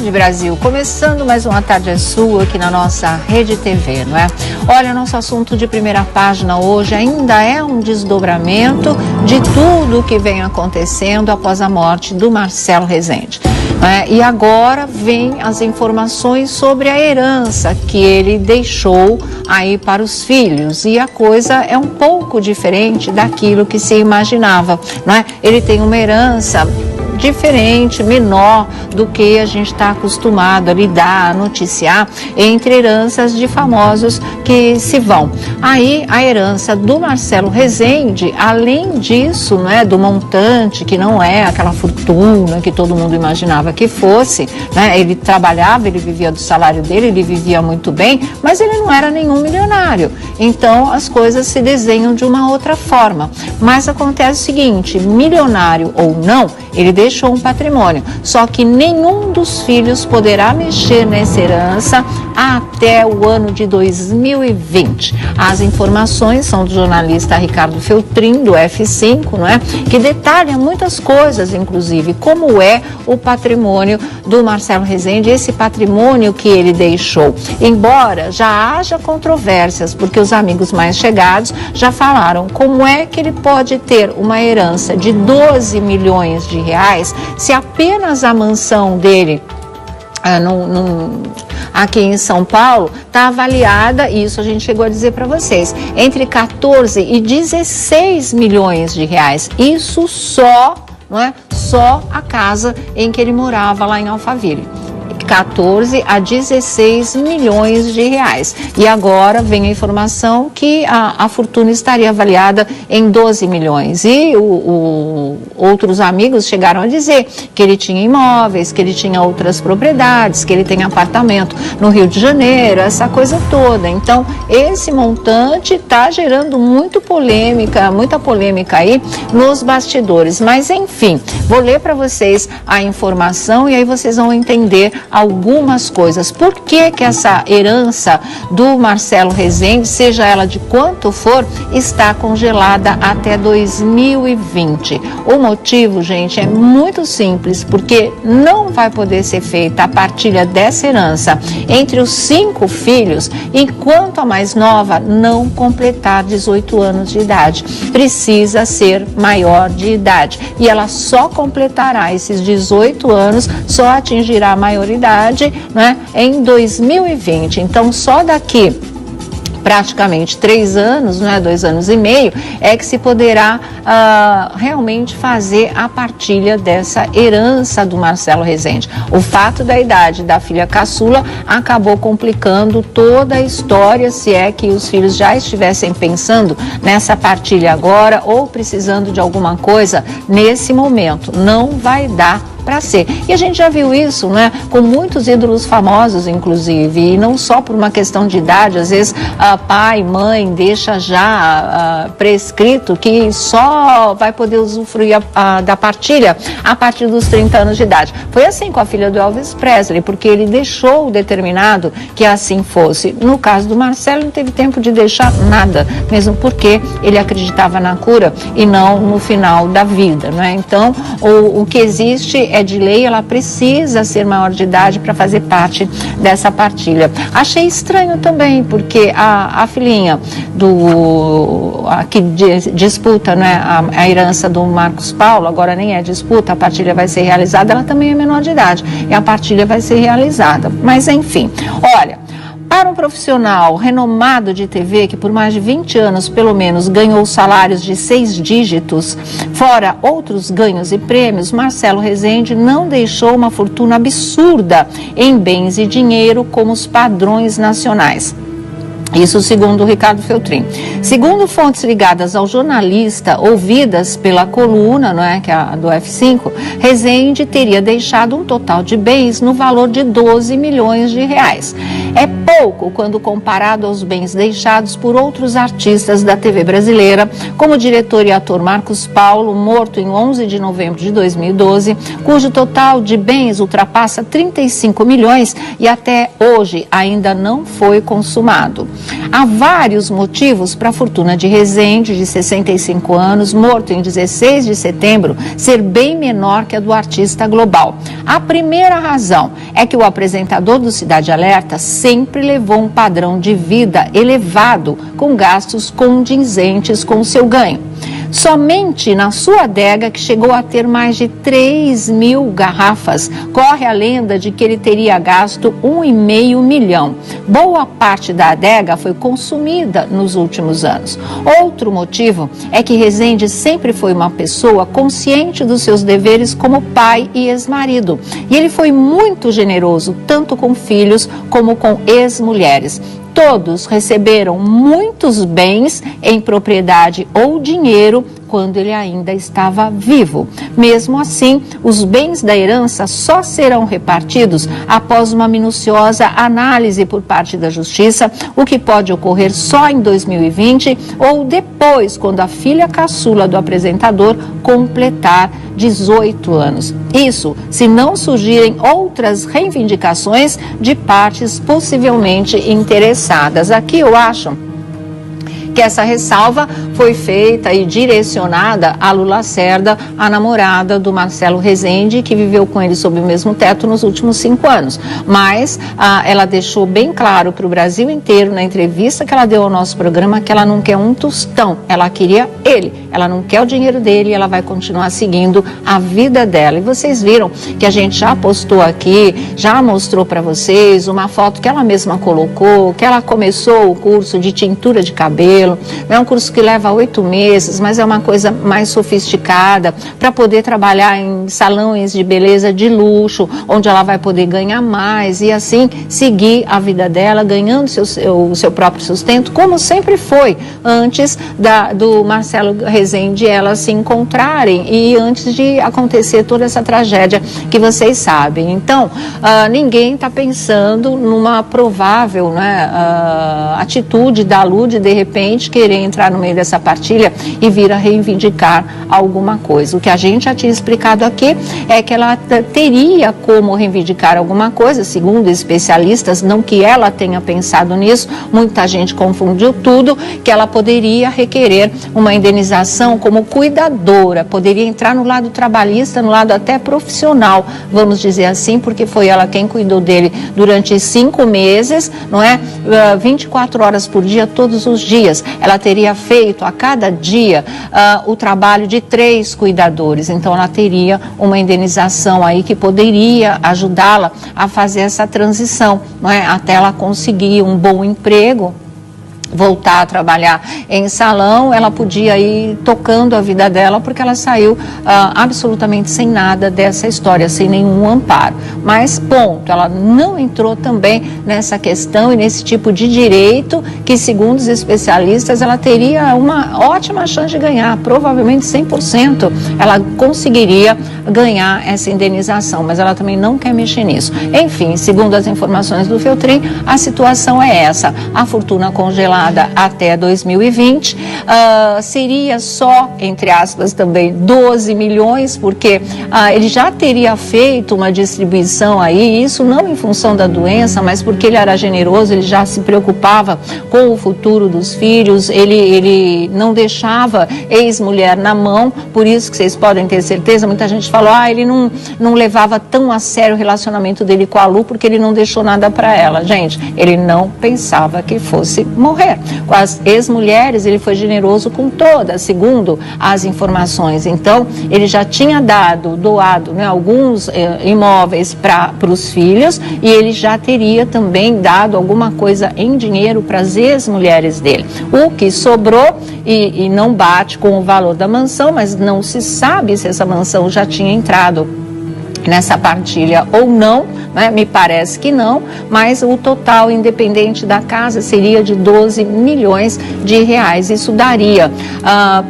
tarde, Brasil. Começando mais uma Tarde é Sua aqui na nossa Rede TV, não é? Olha, nosso assunto de primeira página hoje ainda é um desdobramento de tudo o que vem acontecendo após a morte do Marcelo Rezende. E agora vem as informações sobre a herança que ele deixou aí para os filhos. E a coisa é um pouco diferente daquilo que se imaginava, não é? Ele tem uma herança diferente, menor do que a gente está acostumado a lidar, a noticiar entre heranças de famosos que se vão. Aí a herança do Marcelo Rezende, além disso, né, do montante, que não é aquela fortuna que todo mundo imaginava que fosse, né, ele trabalhava, ele vivia do salário dele, ele vivia muito bem, mas ele não era nenhum milionário. Então as coisas se desenham de uma outra forma. Mas acontece o seguinte, milionário ou não, ele deixou um patrimônio, só que nenhum dos filhos poderá mexer nessa herança até o ano de 2020. As informações são do jornalista Ricardo Feltrin, do F5, não é? Que detalha muitas coisas, inclusive, como é o patrimônio do Marcelo Rezende, esse patrimônio que ele deixou. Embora já haja controvérsias, porque os amigos mais chegados já falaram como é que ele pode ter uma herança de 12 milhões de reais se apenas a mansão dele aqui em São Paulo está avaliada, e isso a gente chegou a dizer para vocês, entre 14 e 16 milhões de reais. Isso só, não é? Só a casa em que ele morava lá em Alphaville. 14 a 16 milhões de reais. E agora vem a informação que a fortuna estaria avaliada em 12 milhões. E outros amigos chegaram a dizer que ele tinha imóveis, que ele tinha outras propriedades, que ele tem apartamento no Rio de Janeiro, essa coisa toda. Então, esse montante está gerando muita polêmica aí nos bastidores. Mas, enfim, vou ler para vocês a informação e aí vocês vão entender algumas coisas. Por que que essa herança do Marcelo Rezende, seja ela de quanto for, está congelada até 2020? O motivo, gente, é muito simples, porque não vai poder ser feita a partilha dessa herança entre os 5 filhos, enquanto a mais nova não completar 18 anos de idade. Precisa ser maior de idade. E ela só completará esses 18 anos, só atingirá a maioridade, né, em 2020. Então, só daqui praticamente 3 anos, né, 2 anos e meio, é que se poderá realmente fazer a partilha dessa herança do Marcelo Rezende. O fato da idade da filha caçula acabou complicando toda a história, se é que os filhos já estivessem pensando nessa partilha agora ou precisando de alguma coisa nesse momento. Não vai dar para ser. E a gente já viu isso, né, com muitos ídolos famosos, inclusive, e não só por uma questão de idade. Às vezes pai, mãe deixa já prescrito que só vai poder usufruir da partilha a partir dos 30 anos de idade. Foi assim com a filha do Elvis Presley, porque ele deixou determinado que assim fosse. No caso do Marcelo, não teve tempo de deixar nada, mesmo porque ele acreditava na cura e não no final da vida, né? Então, o que existe é de lei, ela precisa ser maior de idade para fazer parte dessa partilha. Achei estranho também, porque a filhinha que disputa, né, a herança do Marcos Paulo, agora nem é disputa, a partilha vai ser realizada, ela também é menor de idade, e a partilha vai ser realizada. Mas enfim, olha, para um profissional renomado de TV, que por mais de 20 anos, pelo menos, ganhou salários de 6 dígitos, fora outros ganhos e prêmios, Marcelo Rezende não deixou uma fortuna absurda em bens e dinheiro como os padrões nacionais. Isso segundo o Ricardo Feltrin. Segundo fontes ligadas ao jornalista, ouvidas pela coluna, não é, que é a do F5, Rezende teria deixado um total de bens no valor de 12 milhões de reais. É pouco quando comparado aos bens deixados por outros artistas da TV brasileira, como o diretor e ator Marcos Paulo, morto em 11 de novembro de 2012, cujo total de bens ultrapassa 35 milhões e até hoje ainda não foi consumado. Há vários motivos para a fortuna de Rezende, de 65 anos, morto em 16 de setembro, ser bem menor que a do artista global. A primeira razão é que o apresentador do Cidade Alerta sempre levou um padrão de vida elevado, com gastos condizentes com o seu ganho. Somente na sua adega, que chegou a ter mais de 3.000 garrafas, corre a lenda de que ele teria gasto R$1,5 milhão. Boa parte da adega foi consumida nos últimos anos. Outro motivo é que Rezende sempre foi uma pessoa consciente dos seus deveres como pai e ex-marido. E ele foi muito generoso, tanto com filhos como com ex-mulheres. Todos receberam muitos bens em propriedade ou dinheiro quando ele ainda estava vivo. Mesmo assim, os bens da herança só serão repartidos após uma minuciosa análise por parte da Justiça, o que pode ocorrer só em 2020 ou depois, quando a filha caçula do apresentador completar 18 anos. Isso se não surgirem outras reivindicações de partes possivelmente interessadas. Aqui eu acho que essa ressalva foi feita e direcionada a Lula Lacerda, a namorada do Marcelo Rezende, que viveu com ele sob o mesmo teto nos últimos 5 anos. Mas ela deixou bem claro para o Brasil inteiro, na entrevista que ela deu ao nosso programa, que ela não quer um tostão, ela queria ele, ela não quer o dinheiro dele, ela vai continuar seguindo a vida dela. E vocês viram que a gente já postou aqui, já mostrou para vocês uma foto que ela mesma colocou, que ela começou o curso de tintura de cabelo. É um curso que leva 8 meses, mas é uma coisa mais sofisticada para poder trabalhar em salões de beleza de luxo, onde ela vai poder ganhar mais e assim seguir a vida dela, ganhando o seu próprio sustento, como sempre foi antes do Marcelo Rezende e ela se encontrarem e antes de acontecer toda essa tragédia que vocês sabem. Então, ninguém está pensando numa provável, né, atitude da Lu de repente querer entrar no meio dessa partilha e vir a reivindicar alguma coisa. O que a gente já tinha explicado aqui é que ela teria como reivindicar alguma coisa, segundo especialistas, não que ela tenha pensado nisso, muita gente confundiu tudo, que ela poderia requerer uma indenização como cuidadora, poderia entrar no lado trabalhista, no lado até profissional, vamos dizer assim, porque foi ela quem cuidou dele durante 5 meses, não é? 24 horas por dia, todos os dias. Ela teria feito a cada dia o trabalho de 3 cuidadores, então ela teria uma indenização aí que poderia ajudá-la a fazer essa transição, não é? Até ela conseguir um bom emprego, voltar a trabalhar em salão, ela podia ir tocando a vida dela, porque ela saiu absolutamente sem nada dessa história, sem nenhum amparo. Mas, ponto, ela não entrou também nessa questão e nesse tipo de direito que, segundo os especialistas, ela teria uma ótima chance de ganhar, provavelmente 100%. Ela conseguiria ganhar essa indenização, mas ela também não quer mexer nisso. Enfim, segundo as informações do Feltrin, a situação é essa, a fortuna congelada até 2020, seria só, entre aspas, também 12 milhões, porque ele já teria feito uma distribuição aí, isso não em função da doença, mas porque ele era generoso, ele já se preocupava com o futuro dos filhos, ele não deixava ex-mulher na mão, por isso que vocês podem ter certeza, muita gente falou, ele não levava tão a sério o relacionamento dele com a Lu, porque ele não deixou nada para ela. Gente, ele não pensava que fosse morrer. Com as ex-mulheres, ele foi generoso com todas, segundo as informações. Então, ele já tinha doado, né, alguns imóveis para os filhos e ele já teria também dado alguma coisa em dinheiro para as ex-mulheres dele. O que sobrou e não bate com o valor da mansão, mas não se sabe se essa mansão já tinha entrado nessa partilha ou não, né? Me parece que não, mas o total independente da casa seria de 12 milhões de reais. Isso daria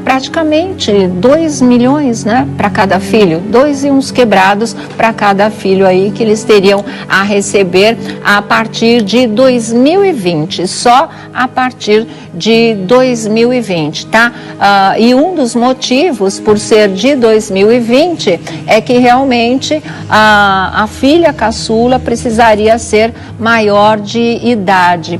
praticamente 2 milhões, né, para cada filho, 2 e uns quebrados para cada filho aí que eles teriam a receber a partir de 2020, só a partir de 2020, tá? E um dos motivos por ser de 2020 é que realmente a filha caçula precisaria ser maior de idade,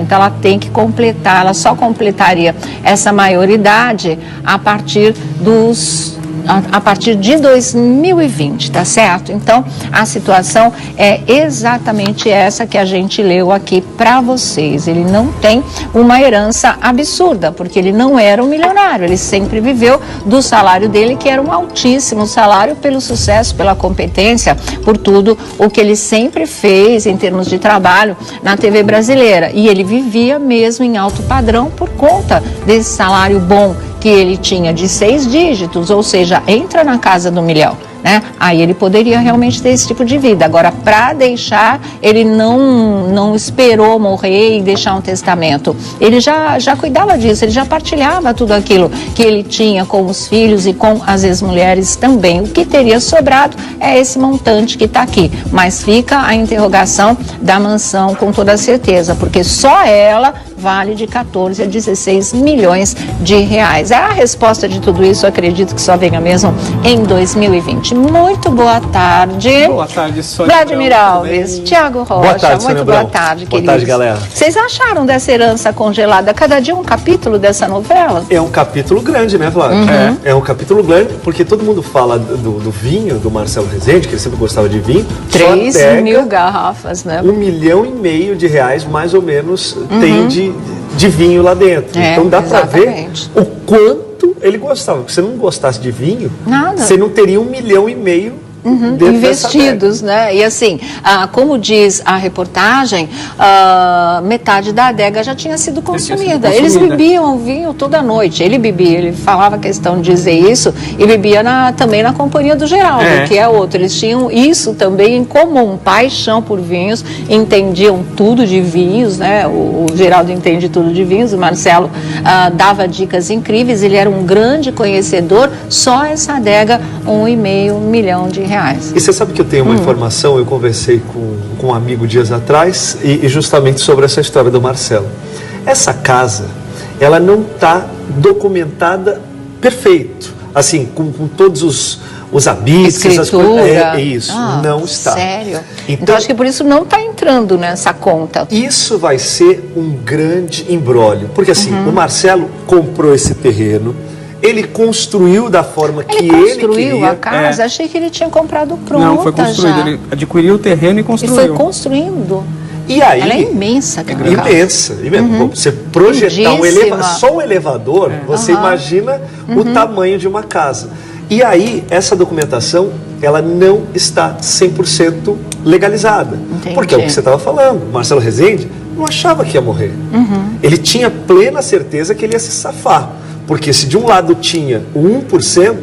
então ela tem que completar, ela só completaria essa maioridade a partir dos a partir de 2020, tá certo? Então, a situação é exatamente essa que a gente leu aqui para vocês. Ele não tem uma herança absurda, porque ele não era um milionário, ele sempre viveu do salário dele, que era um altíssimo salário pelo sucesso, pela competência, por tudo o que ele sempre fez em termos de trabalho na TV brasileira. E ele vivia mesmo em alto padrão por conta desse salário bom que ele tinha de 6 dígitos, ou seja, entra na casa do milhão, né? Aí ele poderia realmente ter esse tipo de vida. Agora, para deixar, ele não esperou morrer e deixar um testamento. Ele já cuidava disso, ele já partilhava tudo aquilo que ele tinha com os filhos e com as ex-mulheres também. O que teria sobrado é esse montante que está aqui. Mas fica a interrogação da mansão com toda certeza, porque só ela vale de 14 a 16 milhões de reais. A resposta de tudo isso, eu acredito que só venha mesmo em 2020. Muito boa tarde. Boa tarde, Sônia. Vladimir Alves, Tiago Rocha. Boa tarde, muito boa tarde, queridos. Boa tarde, galera. Vocês acharam dessa herança congelada? Cada dia um capítulo dessa novela? É um capítulo grande, né, Vlad? É um capítulo grande, porque todo mundo fala do vinho do Marcelo Rezende, que ele sempre gostava de vinho. 3 mil garrafas, né? 1,5 milhão de reais, mais ou menos, tem de vinho lá dentro. Então dá para ver o quanto ele gostava. Porque se você não gostasse de vinho, você não teria 1,5 milhão investidos, né? E assim, como diz a reportagem, metade da adega já tinha sido consumida. Eles bebiam vinho toda noite. Ele bebia, ele falava questão de dizer isso, e bebia também na companhia do Geraldo, que é outro. Eles tinham isso também em comum, paixão por vinhos, entendiam tudo de vinhos, né? O Geraldo entende tudo de vinhos, o Marcelo dava dicas incríveis, ele era um grande conhecedor, só essa adega, 1,5 milhão de reais. E você sabe que eu tenho uma informação, eu conversei com um amigo dias atrás, e justamente sobre essa história do Marcelo. Essa casa, ela não está documentada perfeito, assim, com todos os habitos, as coisas. Isso, não está. Sério? Então acho que por isso não está entrando nessa conta. Isso vai ser um grande imbróglio, porque assim, o Marcelo comprou esse terreno, ele construiu da forma que ele queria. Ele construiu a casa? Achei que ele tinha comprado pronta. Não, foi construído. Já. Ele adquiriu o terreno e construiu. E foi construindo. E aí, ela é imensa, cara. Imensa. Você projetar só um elevador, você imagina o tamanho de uma casa. E aí, essa documentação, ela não está 100% legalizada. Entendi. Porque é o que você estava falando. Marcelo Rezende não achava que ia morrer. Ele tinha plena certeza que ele ia se safar. Porque se de um lado tinha 1%,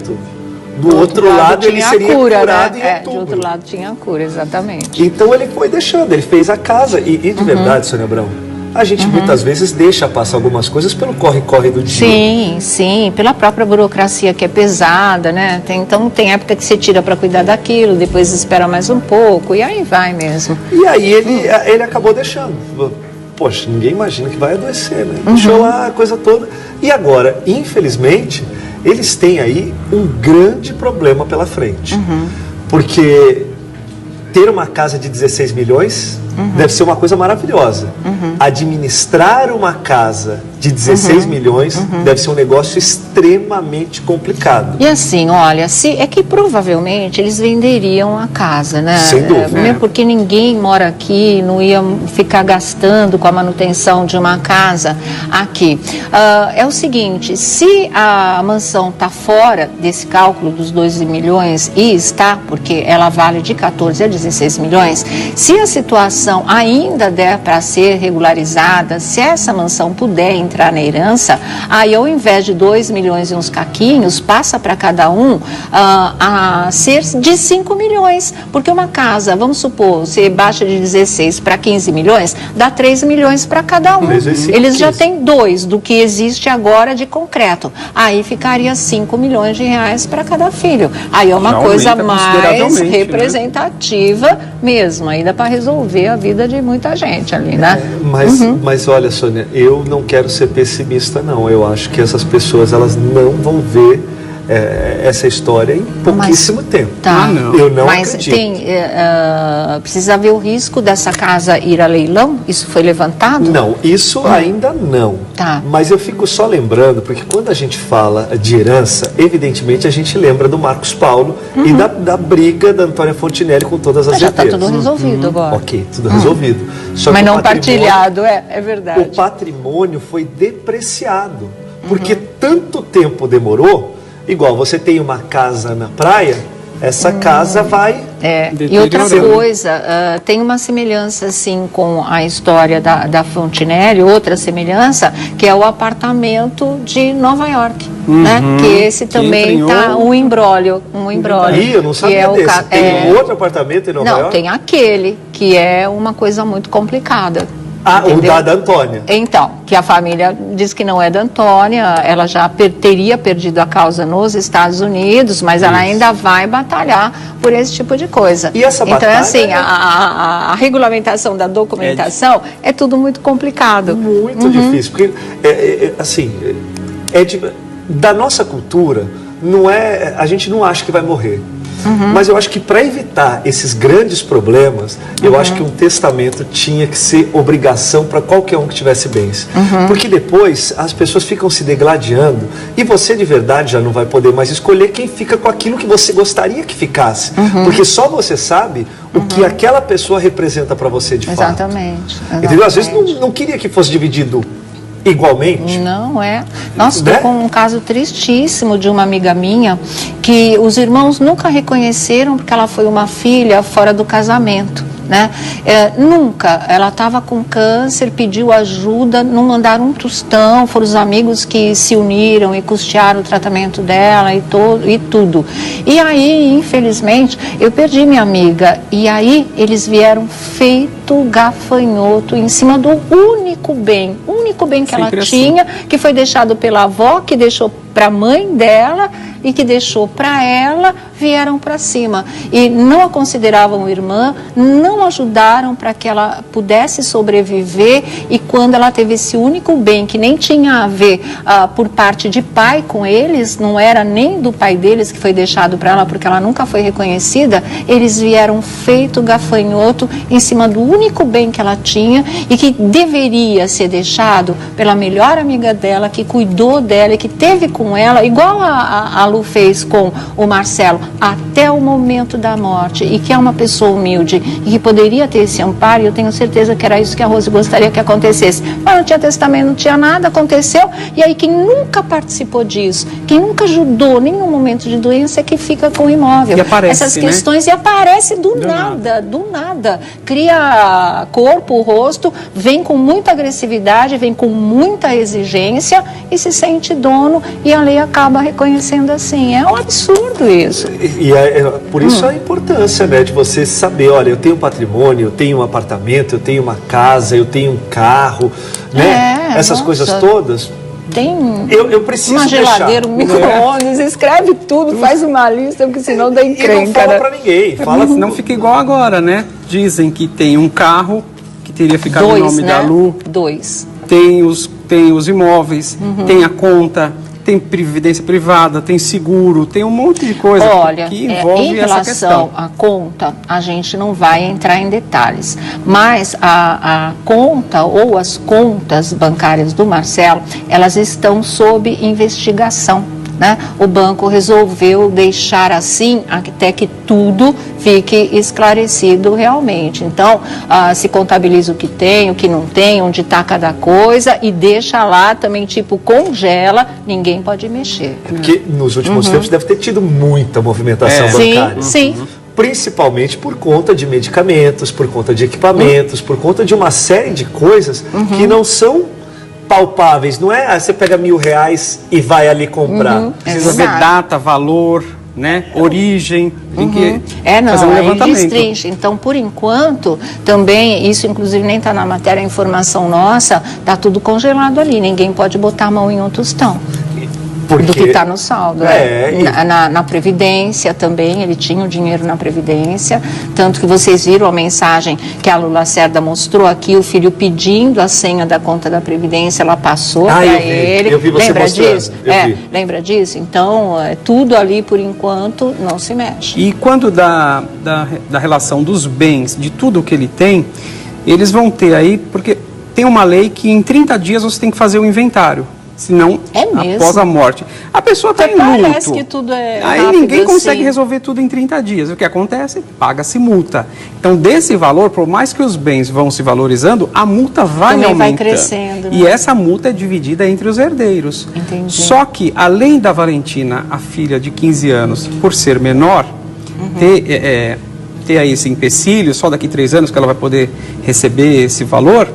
do outro lado ele seria curado em outubro. De outro lado tinha a cura, exatamente. Então ele foi deixando, ele fez a casa. E de verdade, Sônia Abrão, a gente muitas vezes deixa passar algumas coisas pelo corre-corre do dia. Sim, pela própria burocracia que é pesada, né? Então tem época que você tira para cuidar daquilo, depois espera mais um pouco, e aí vai mesmo. E aí ele acabou deixando. Poxa, ninguém imagina que vai adoecer, né? Deixou lá a coisa toda. E agora, infelizmente, eles têm aí um grande problema pela frente. Porque ter uma casa de 16 milhões deve ser uma coisa maravilhosa. Administrar uma casa de 16 milhões deve ser um negócio extremamente complicado. E assim, olha, é que provavelmente eles venderiam a casa, né? Sem dúvida. Mesmo porque ninguém mora aqui, não ia ficar gastando com a manutenção de uma casa aqui. É o seguinte, se a mansão está fora desse cálculo dos 12 milhões, e está, porque ela vale de 14 a 16 milhões, se a situação ainda der para ser regularizada, se essa mansão puder entrar na herança, aí ao invés de 2 milhões e uns caquinhos, passa para cada um a ser de 5 milhões, porque uma casa, vamos supor, você baixa de 16 para 15 milhões, dá 3 milhões para cada um. Eles já têm 2 do que existe agora de concreto, aí ficaria 5 milhões de reais para cada filho. Aí é uma coisa mais representativa mesmo, ainda para resolver a vida de muita gente ali, né? Mas olha, Sônia, eu não quero ser pessimista, não. Eu acho que essas pessoas, elas não vão ver essa história em pouquíssimo tempo. Tá. não. Eu não Mas acredito. precisa ver o risco dessa casa ir a leilão? Isso foi levantado? Não, isso ainda não. Tá. Mas eu fico só lembrando, porque quando a gente fala de herança, evidentemente a gente lembra do Marcos Paulo e da briga da Antônia Fontinelli com todas as Já está herdeiras. tudo resolvido agora. Ok, tudo resolvido. Só Mas que o não patrimônio- partilhado, é verdade. O patrimônio foi depreciado, porque tanto tempo demorou, igual você tem uma casa na praia, essa casa vai... E outra Deteriorando. coisa, tem uma semelhança assim com a história da Fontinelli, outra semelhança, que é o apartamento de Nova York, né? Que esse também entranhou- tá um imbróglio. Ih, eu não que sabia é o desse. Tem outro apartamento em Nova Não, York? tem aquele, que é uma coisa muito complicada. Ah, o entendeu? da Antônia. Então, que a família diz que não é da Antônia, ela já teria perdido a causa nos Estados Unidos, mas ela ainda vai batalhar por esse tipo de coisa. E essa então, batalha assim, é- a regulamentação da documentação é tudo muito complicado. Muito difícil, porque da nossa cultura, não é, a gente não acha que vai morrer. Mas eu acho que para evitar esses grandes problemas, eu acho que um testamento tinha que ser obrigação para qualquer um que tivesse bens. Porque depois as pessoas ficam se degladiando e você de verdade já não vai poder mais escolher quem fica com aquilo que você gostaria que ficasse. Porque só você sabe o que aquela pessoa representa para você de fato. Exatamente. Entendeu? Às vezes não queria que fosse dividido igualmente. Não é. Nossa, estou Né? com um caso tristíssimo de uma amiga minha que os irmãos nunca reconheceram porque ela foi uma filha fora do casamento. Né? Nunca, ela estava com câncer, pediu ajuda, não mandaram um tostão, foram os amigos que se uniram e custearam o tratamento dela e tudo. E aí, infelizmente, eu perdi minha amiga e aí eles vieram feito gafanhoto em cima do único bem que ela Sempre assim. tinha, que foi deixado pela avó, que deixou para a mãe dela e que deixou para ela, vieram para cima. E não a consideravam irmã, não ajudaram para que ela pudesse sobreviver e quando ela teve esse único bem que nem tinha a ver por parte de pai com eles, não era nem do pai deles que foi deixado para ela porque ela nunca foi reconhecida, eles vieram feito gafanhoto em cima do único bem que ela tinha e que deveria ser deixado pela melhor amiga dela, que cuidou dela e que teve com ela, igual a Lu fez com o Marcelo, até o momento da morte, e que é uma pessoa humilde e que poderia ter esse amparo, e eu tenho certeza que era isso que a Rose gostaria que acontecesse. Mas não tinha testamento, não tinha nada, aconteceu, e aí quem nunca participou disso, quem nunca ajudou nem no momento de doença é que fica com o imóvel. E aparece, essas né? questões, e aparece do nada. nada. Cria corpo, rosto, vem com muita agressividade, vem com muita exigência e se sente dono e a lei acaba reconhecendo assim. É um absurdo isso. E por isso a importância, né, de você saber, olha, eu tenho um patrimônio, eu tenho um apartamento, eu tenho uma casa, eu tenho um carro, né? Essas nossa. coisas todas. Tem Eu preciso uma geladeira, um deixar. micro-ondas, escreve tudo, faz uma lista, porque senão dá E não encrenca. fala né? pra ninguém. Fala Não fica igual agora, né? Dizem que tem um carro que teria ficado em Dois, nome né? da Lu, Dois. tem os imóveis, tem a conta, tem previdência privada, tem seguro, tem um monte de coisa Olha, que envolve em essa relação questão. à conta, a gente não vai entrar em detalhes, mas a conta ou as contas bancárias do Marcelo, elas estão sob investigação. Né? O banco resolveu deixar assim até que tudo fique esclarecido realmente. Então, se contabiliza o que tem, o que não tem, onde está cada coisa e deixa lá também, tipo, congela, ninguém pode mexer. Porque nos últimos tempos deve ter tido muita movimentação bancária. Sim. Principalmente por conta de medicamentos, por conta de equipamentos, por conta de uma série de coisas que não são palpáveis. Não é você pega R$1.000 e vai ali comprar. Precisa ver Exato. data, valor, né? Origem, tem que fazer um Aí levantamento. destrincha. Então, por enquanto, também, isso inclusive nem está na matéria, a informação nossa, está tudo congelado ali, ninguém pode botar a mão em um tostão. do que está no saldo. Na Previdência também, ele tinha o dinheiro na Previdência, tanto que vocês viram a mensagem que a Lula Lacerda mostrou aqui, o filho pedindo a senha da conta da Previdência, ela passou para ele. Eu vi você lembra mostrando. disso? Lembra disso? Então, tudo ali, por enquanto, não se mexe. E quando da relação dos bens, de tudo que ele tem, eles vão ter aí, porque tem uma lei que em 30 dias você tem que fazer o inventário. Senão, após a morte. A pessoa está em luto. Parece que tudo é aí rápido, ninguém consegue assim. Resolver tudo em 30 dias. O que acontece? Paga-se multa. Então, desse valor, por mais que os bens vão se valorizando, a multa vai também aumentando. Vai crescendo. Né? E essa multa é dividida entre os herdeiros. Entendi. Só que, além da Valentina, a filha de 15 anos, por ser menor, ter aí esse empecilho, só daqui 3 anos que ela vai poder receber esse valor,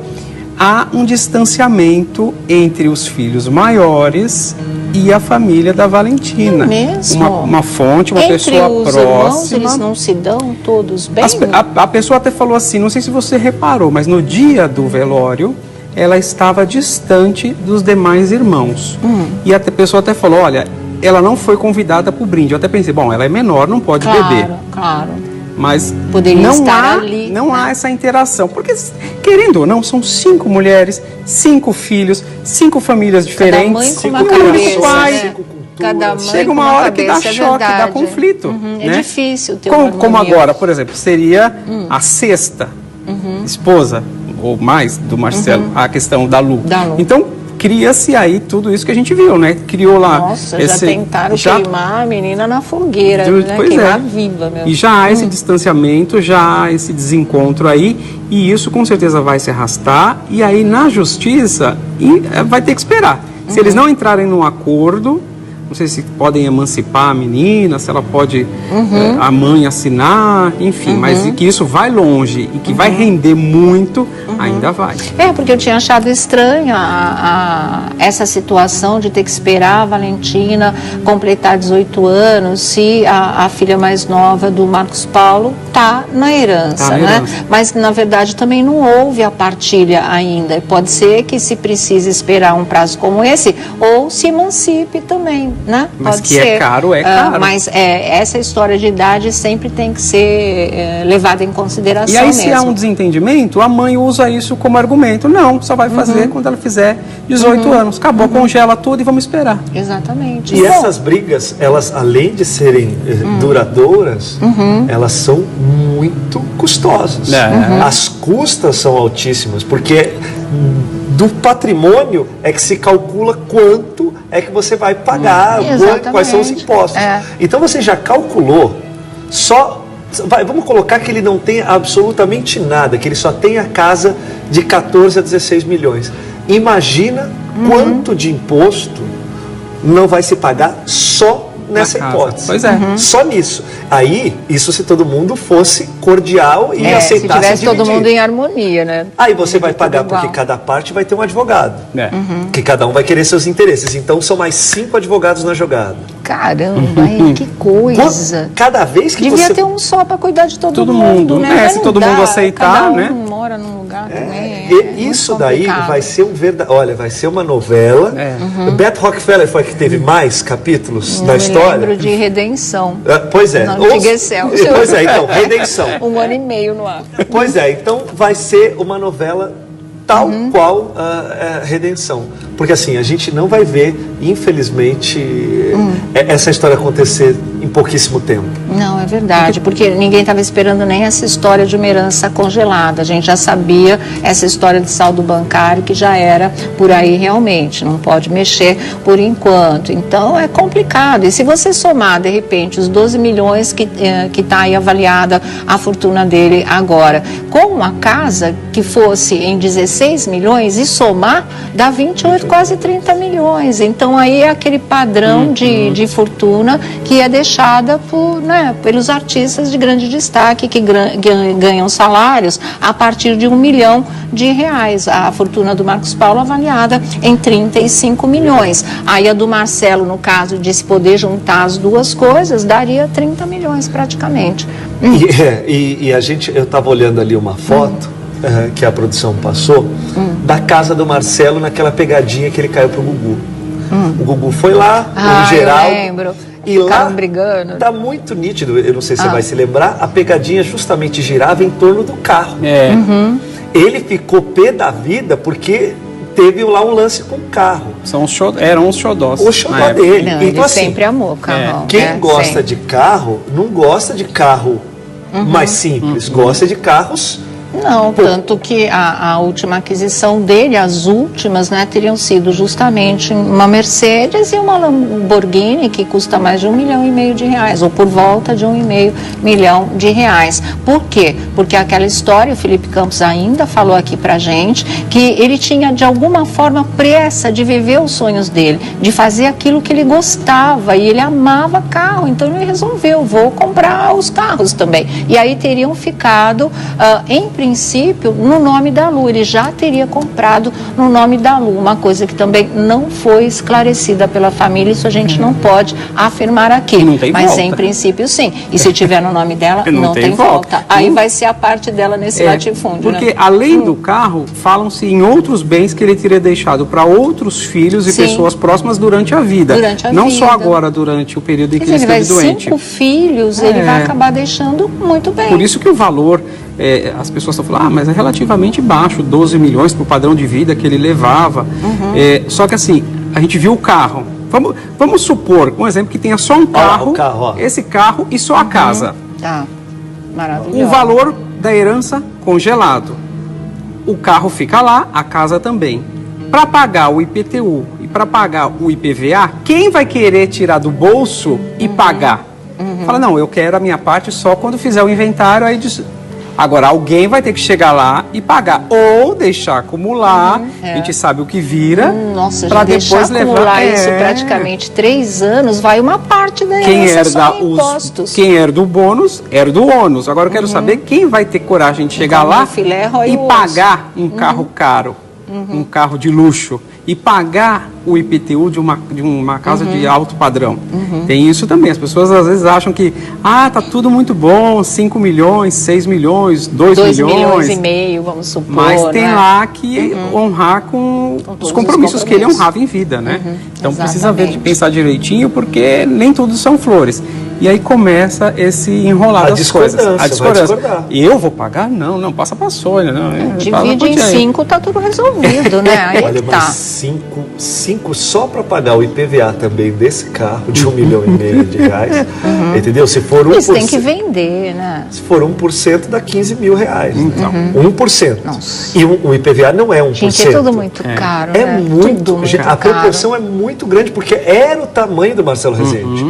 há um distanciamento entre os filhos maiores e a família da Valentina. É mesmo? Uma fonte, uma entre pessoa os próxima. Irmãos, eles não se dão todos bem? A pessoa até falou assim, não sei se você reparou, mas no dia do velório, ela estava distante dos demais irmãos. E a pessoa até falou, olha, ela não foi convidada para o brinde. Eu até pensei, bom, ela é menor, não pode beber. Claro. Mas poderia estar ali, não há essa interação, porque querendo ou não, são 5 mulheres, 5 filhos, 5 famílias diferentes, cada mãe com 5 uma cabeça, pais, 5 culturas. Cada mãe chega uma hora que dá choque, dá conflito. É difícil ter como agora, por exemplo, seria a sexta esposa, ou mais, do Marcelo, a questão da Lu. Então, cria-se aí tudo isso que a gente viu, né? Criou lá... Nossa, já tentaram queimar a menina na fogueira, né? Queimar viva mesmo. E já há esse distanciamento, já há esse desencontro aí, e isso com certeza vai se arrastar, e aí na justiça vai ter que esperar. Se eles não entrarem num acordo, não sei se podem emancipar a menina, se ela pode a mãe assinar, enfim, mas que isso vai longe e que vai render muito, ainda vai. Porque eu tinha achado estranha essa situação de ter que esperar a Valentina completar 18 anos se a filha mais nova do Marcos Paulo está na herança, né? Mas na verdade também não houve a partilha ainda. Pode ser que se precise esperar um prazo como esse ou se emancipe também, né? Mas pode que ser. É caro. Mas essa história de idade sempre tem que ser levada em consideração. E aí, mesmo. se há um desentendimento, a mãe usa isso como argumento. Não, só vai fazer quando ela fizer 18 anos. Acabou, congela tudo e vamos esperar. Exatamente. E essas brigas, elas, além de serem duradouras, elas são muito custosas. As custas são altíssimas, porque do patrimônio é que se calcula quanto é que você vai pagar, quais são os impostos. Então você já calculou, vamos colocar que ele não tem absolutamente nada, que ele só tem a casa de 14 a 16 milhões. Imagina quanto de imposto não vai se pagar só nessa hipótese. Pois é. Só nisso. Aí, isso se todo mundo fosse cordial e aceitasse se tivesse dividir. todo mundo em harmonia, né? Aí você vai pagar porque cada parte vai ter um advogado. Que cada um vai querer seus interesses. Então são mais 5 advogados na jogada. Caramba, que coisa. Cada vez que devia você... ter um só para cuidar de todo mundo, né? Se todo mundo aceitar, cada um mora num lugar também. Isso daí vai ser Olha, vai ser uma novela. Beth Rockefeller foi a que teve mais capítulos da história. Eu lembro de Redenção. Pois é. Pois é, então, Redenção. 1 ano e meio no ar. Pois é, então vai ser uma novela tal qual Redenção. Porque assim, a gente não vai ver, infelizmente, essa história acontecer em pouquíssimo tempo. Não, é verdade, porque ninguém estava esperando nem essa história de uma herança congelada. A gente já sabia essa história de saldo bancário que já era por aí realmente, não pode mexer por enquanto. Então é complicado. E se você somar, de repente, os 12 milhões que está aí avaliada a fortuna dele agora, com uma casa que fosse em 16 milhões e somar, dá 28, quase 30 milhões. Então aí é aquele padrão de fortuna que é deixada pelos artistas de grande destaque que ganham salários a partir de R$1 milhão. A fortuna do Marcos Paulo avaliada em 35 milhões. Aí a do Marcelo, no caso de se poder juntar as duas coisas, daria 30 milhões praticamente. E eu estava olhando ali uma foto que a produção passou da casa do Marcelo naquela pegadinha que ele caiu pro Gugu. O Gugu foi lá, o Geraldo. Eu lembro. E lá Ficaram brigando. tá muito nítido, eu não sei se você vai se lembrar, a pegadinha justamente girava em torno do carro. Ele ficou pé da vida porque teve lá um lance com o carro. Eram os xodós. O xodó dele. Não, Então, ele assim, sempre amou carro. quem gosta de carro, não gosta de carro mais simples, gosta de carros. Não, tanto que a última aquisição dele, as últimas, né, teriam sido justamente uma Mercedes e uma Lamborghini que custa mais de R$1,5 milhão, ou por volta de R$1,5 milhão. Por quê? Porque aquela história, o Felipe Campos ainda falou aqui pra gente, que ele tinha de alguma forma pressa de viver os sonhos dele, de fazer aquilo que ele gostava, e ele amava carro, então ele resolveu, vou comprar os carros também. E aí teriam ficado, em princípio, no nome da Lu. Ele já teria comprado no nome da Lu, uma coisa que também não foi esclarecida pela família, isso a gente não pode afirmar aqui. Não tem mas volta. Em princípio sim. E se tiver no nome dela, não tem volta. Aí vai ser a parte dela nesse latifúndio. Porque né? além do carro, falam-se em outros bens que ele teria deixado para outros filhos e pessoas próximas durante a vida. Não só agora, durante o período em que ele esteve doente. 5 filhos, ele vai acabar deixando muito bem. Por isso que o valor, as pessoas estão falando, mas é relativamente baixo, 12 milhões para o padrão de vida que ele levava. Só que assim, a gente viu o carro. Vamos supor, um exemplo, que tenha só um carro, esse carro e só a casa. Tá, maravilhoso. O valor da herança congelado. O carro fica lá, a casa também. Para pagar o IPTU e para pagar o IPVA, quem vai querer tirar do bolso e pagar? Fala, não, eu quero a minha parte só quando fizer o inventário. Aí agora, alguém vai ter que chegar lá e pagar. Ou deixar acumular, a gente sabe o que vira, para depois levar isso praticamente 3 anos, vai uma parte da herança só em impostos. Quem herda o bônus, herda o ônus. Agora eu quero saber quem vai ter coragem de chegar lá e pagar um carro caro, um carro de luxo, e pagar o IPTU de uma casa de alto padrão. Tem isso também. As pessoas às vezes acham que tá tudo muito bom, 5 milhões, 6 milhões, 2 milhões. 2,5 milhões, vamos supor. Mas tem lá que honrar com os compromissos que ele honrava em vida, né? Então precisa pensar direitinho, porque nem tudo são flores. E aí começa esse enrolar das coisas. A discordância. Eu vou pagar? Não, passa para a Sônia. Divide em 5, tá tudo resolvido, né? Aí olha, tá. Mas 5 só para pagar o IPVA também desse carro de R$1,5 milhão, entendeu? Se for 1%. Eles têm que vender, né? Se for 1%, dá R$15 mil. Então, 1%. Nossa. E o IPVA não é 1%. Gente, é tudo muito caro, né? Muito a proporção é muito grande, porque era o tamanho do Marcelo Rezende.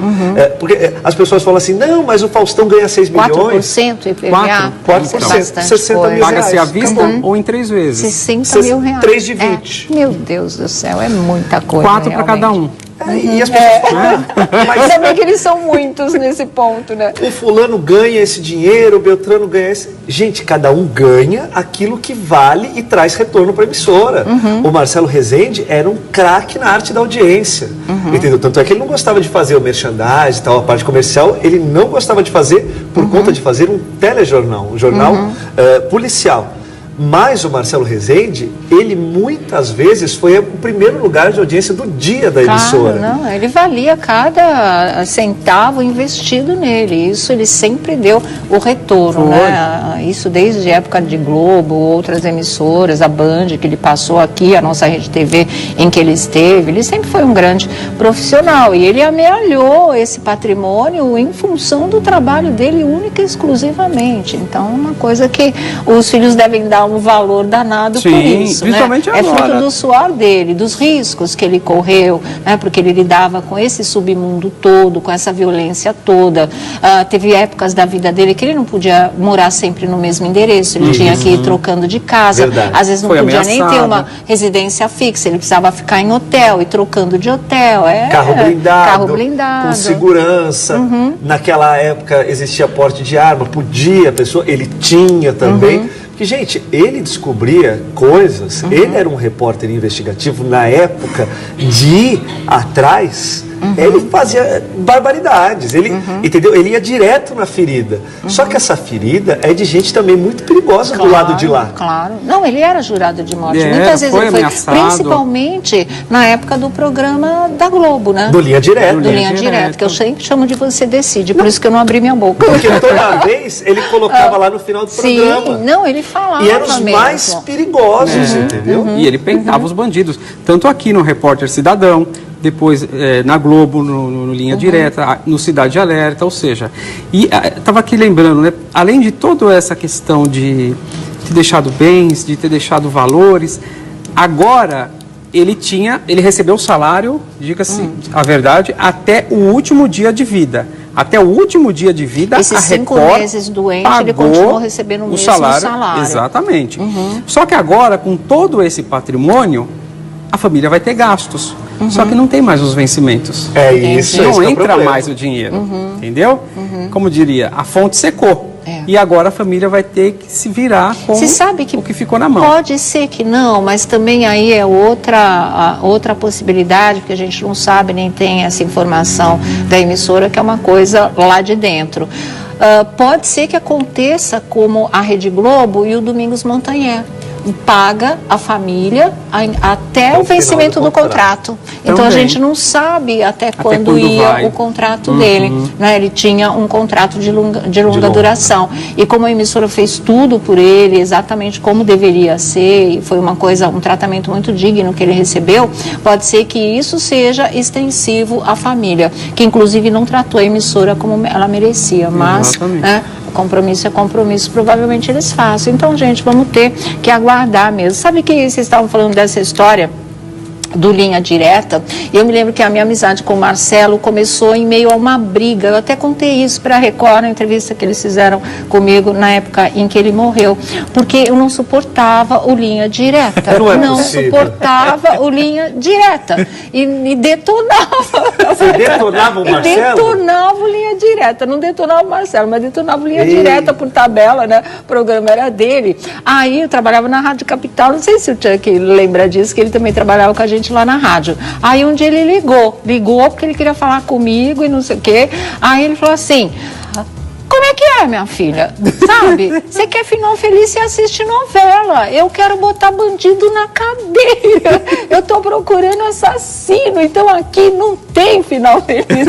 Porque as pessoas falam assim, não, mas o Faustão ganha 6 milhões. 4% IPVA? 4%, 60 mil Paga-se à vista ou em 3 vezes? 60 mil reais. 3 de 20. Meu Deus do céu, é muita coisa. 4 para cada um. E as pessoas falam, mas também que eles são muitos nesse ponto, né? O fulano ganha esse dinheiro, o Beltrano ganha esse... Gente, cada um ganha aquilo que vale e traz retorno para a emissora. O Marcelo Rezende era um craque na arte da audiência. Entendeu? Tanto é que ele não gostava de fazer o merchandising e tal, a parte comercial, ele não gostava de fazer por conta de fazer um telejornal, um jornal policial. Mas o Marcelo Rezende, ele muitas vezes foi o primeiro lugar de audiência do dia da emissora. Não, ele valia cada centavo investido nele. Isso ele sempre deu o retorno, né? Isso desde a época de Globo, outras emissoras, a Band, que ele passou aqui, a nossa Rede TV em que ele esteve. Ele sempre foi um grande profissional e ele amealhou esse patrimônio em função do trabalho dele única e exclusivamente. Então, é uma coisa que os filhos devem dar um valor danado por isso, principalmente né? agora. É fruto do suor dele, dos riscos que ele correu, né? Porque ele lidava com esse submundo todo, com essa violência toda. Teve épocas da vida dele que ele não podia morar sempre no mesmo endereço, ele tinha que ir trocando de casa. Às vezes não podia nem ter uma residência fixa, ele precisava ficar em hotel e trocando de hotel. Carro blindado, com segurança. Naquela época existia porte de arma, podia, a pessoa, ele tinha também. Porque, gente, ele descobria coisas, ele era um repórter investigativo na época de ir atrás ele fazia barbaridades, ele, entendeu? Ele ia direto na ferida. Só que essa ferida é de gente também muito perigosa do lado de lá. Claro. Não, ele era jurado de morte. Muitas vezes ele foi ameaçado. Principalmente na época do programa da Globo, né? Do Linha Direta. Do Linha Direta, que eu sempre chamo de Você Decide, por isso que eu não abri minha boca. Porque toda vez ele colocava lá no final do programa. Não, ele falava. E eram os mais perigosos, entendeu? E ele peitava os bandidos. Tanto aqui no Repórter Cidadão, depois na Globo, no Linha Direta, no Cidade Alerta, ou seja... E estava aqui lembrando, né? Além de toda essa questão de ter deixado bens, de ter deixado valores, agora ele recebeu o salário, diga-se a verdade, até o último dia de vida. Até o último dia de vida, esses a 5 Record meses doente, ele continuou recebendo o mesmo salário. Exatamente. Só que agora, com todo esse patrimônio, a família vai ter gastos. Só que não tem mais os vencimentos. É isso. Não esse entra é o mais o dinheiro. Entendeu? Como diria, a fonte secou. E agora a família vai ter que se virar com o que ficou na mão. Pode ser que não, mas também aí é outra possibilidade, porque a gente não sabe nem tem essa informação da emissora, que é uma coisa lá de dentro. Pode ser que aconteça como a Rede Globo e o Domingos Montanher. Paga a família até o vencimento do contrato. Então a gente não sabe até quando ia o contrato dele. Né? Ele tinha um contrato de longa duração. E como a emissora fez tudo por ele, exatamente como deveria ser, e foi um tratamento muito digno que ele recebeu, pode ser que isso seja extensivo à família, que inclusive não tratou a emissora como ela merecia, mas compromisso é compromisso, provavelmente eles façam. Então, gente, vamos ter que aguardar mesmo. Sabe que vocês estavam falando dessa história do Linha Direta? Eu me lembro que a minha amizade com o Marcelo começou em meio a uma briga. Eu até contei isso para a Record, na entrevista que eles fizeram comigo na época em que ele morreu, porque eu não suportava o Linha Direta. Não suportava o Linha Direta. E detonava. Você detonava o Marcelo? Detonava o Linha Direta. Não detonava o Marcelo, mas detonava o Linha Direta por tabela, né? O programa era dele. Aí eu trabalhava na Rádio Capital, não sei se o Chuck lembra disso, que ele também trabalhava com a gente lá na rádio. Aí um dia ele ligou porque ele queria falar comigo e não sei o quê. Aí ele falou assim: como é que é, minha filha? Sabe? Você quer final feliz, você assiste novela. Eu quero botar bandido na cadeia. Eu tô procurando assassino. Então aqui não tem final feliz.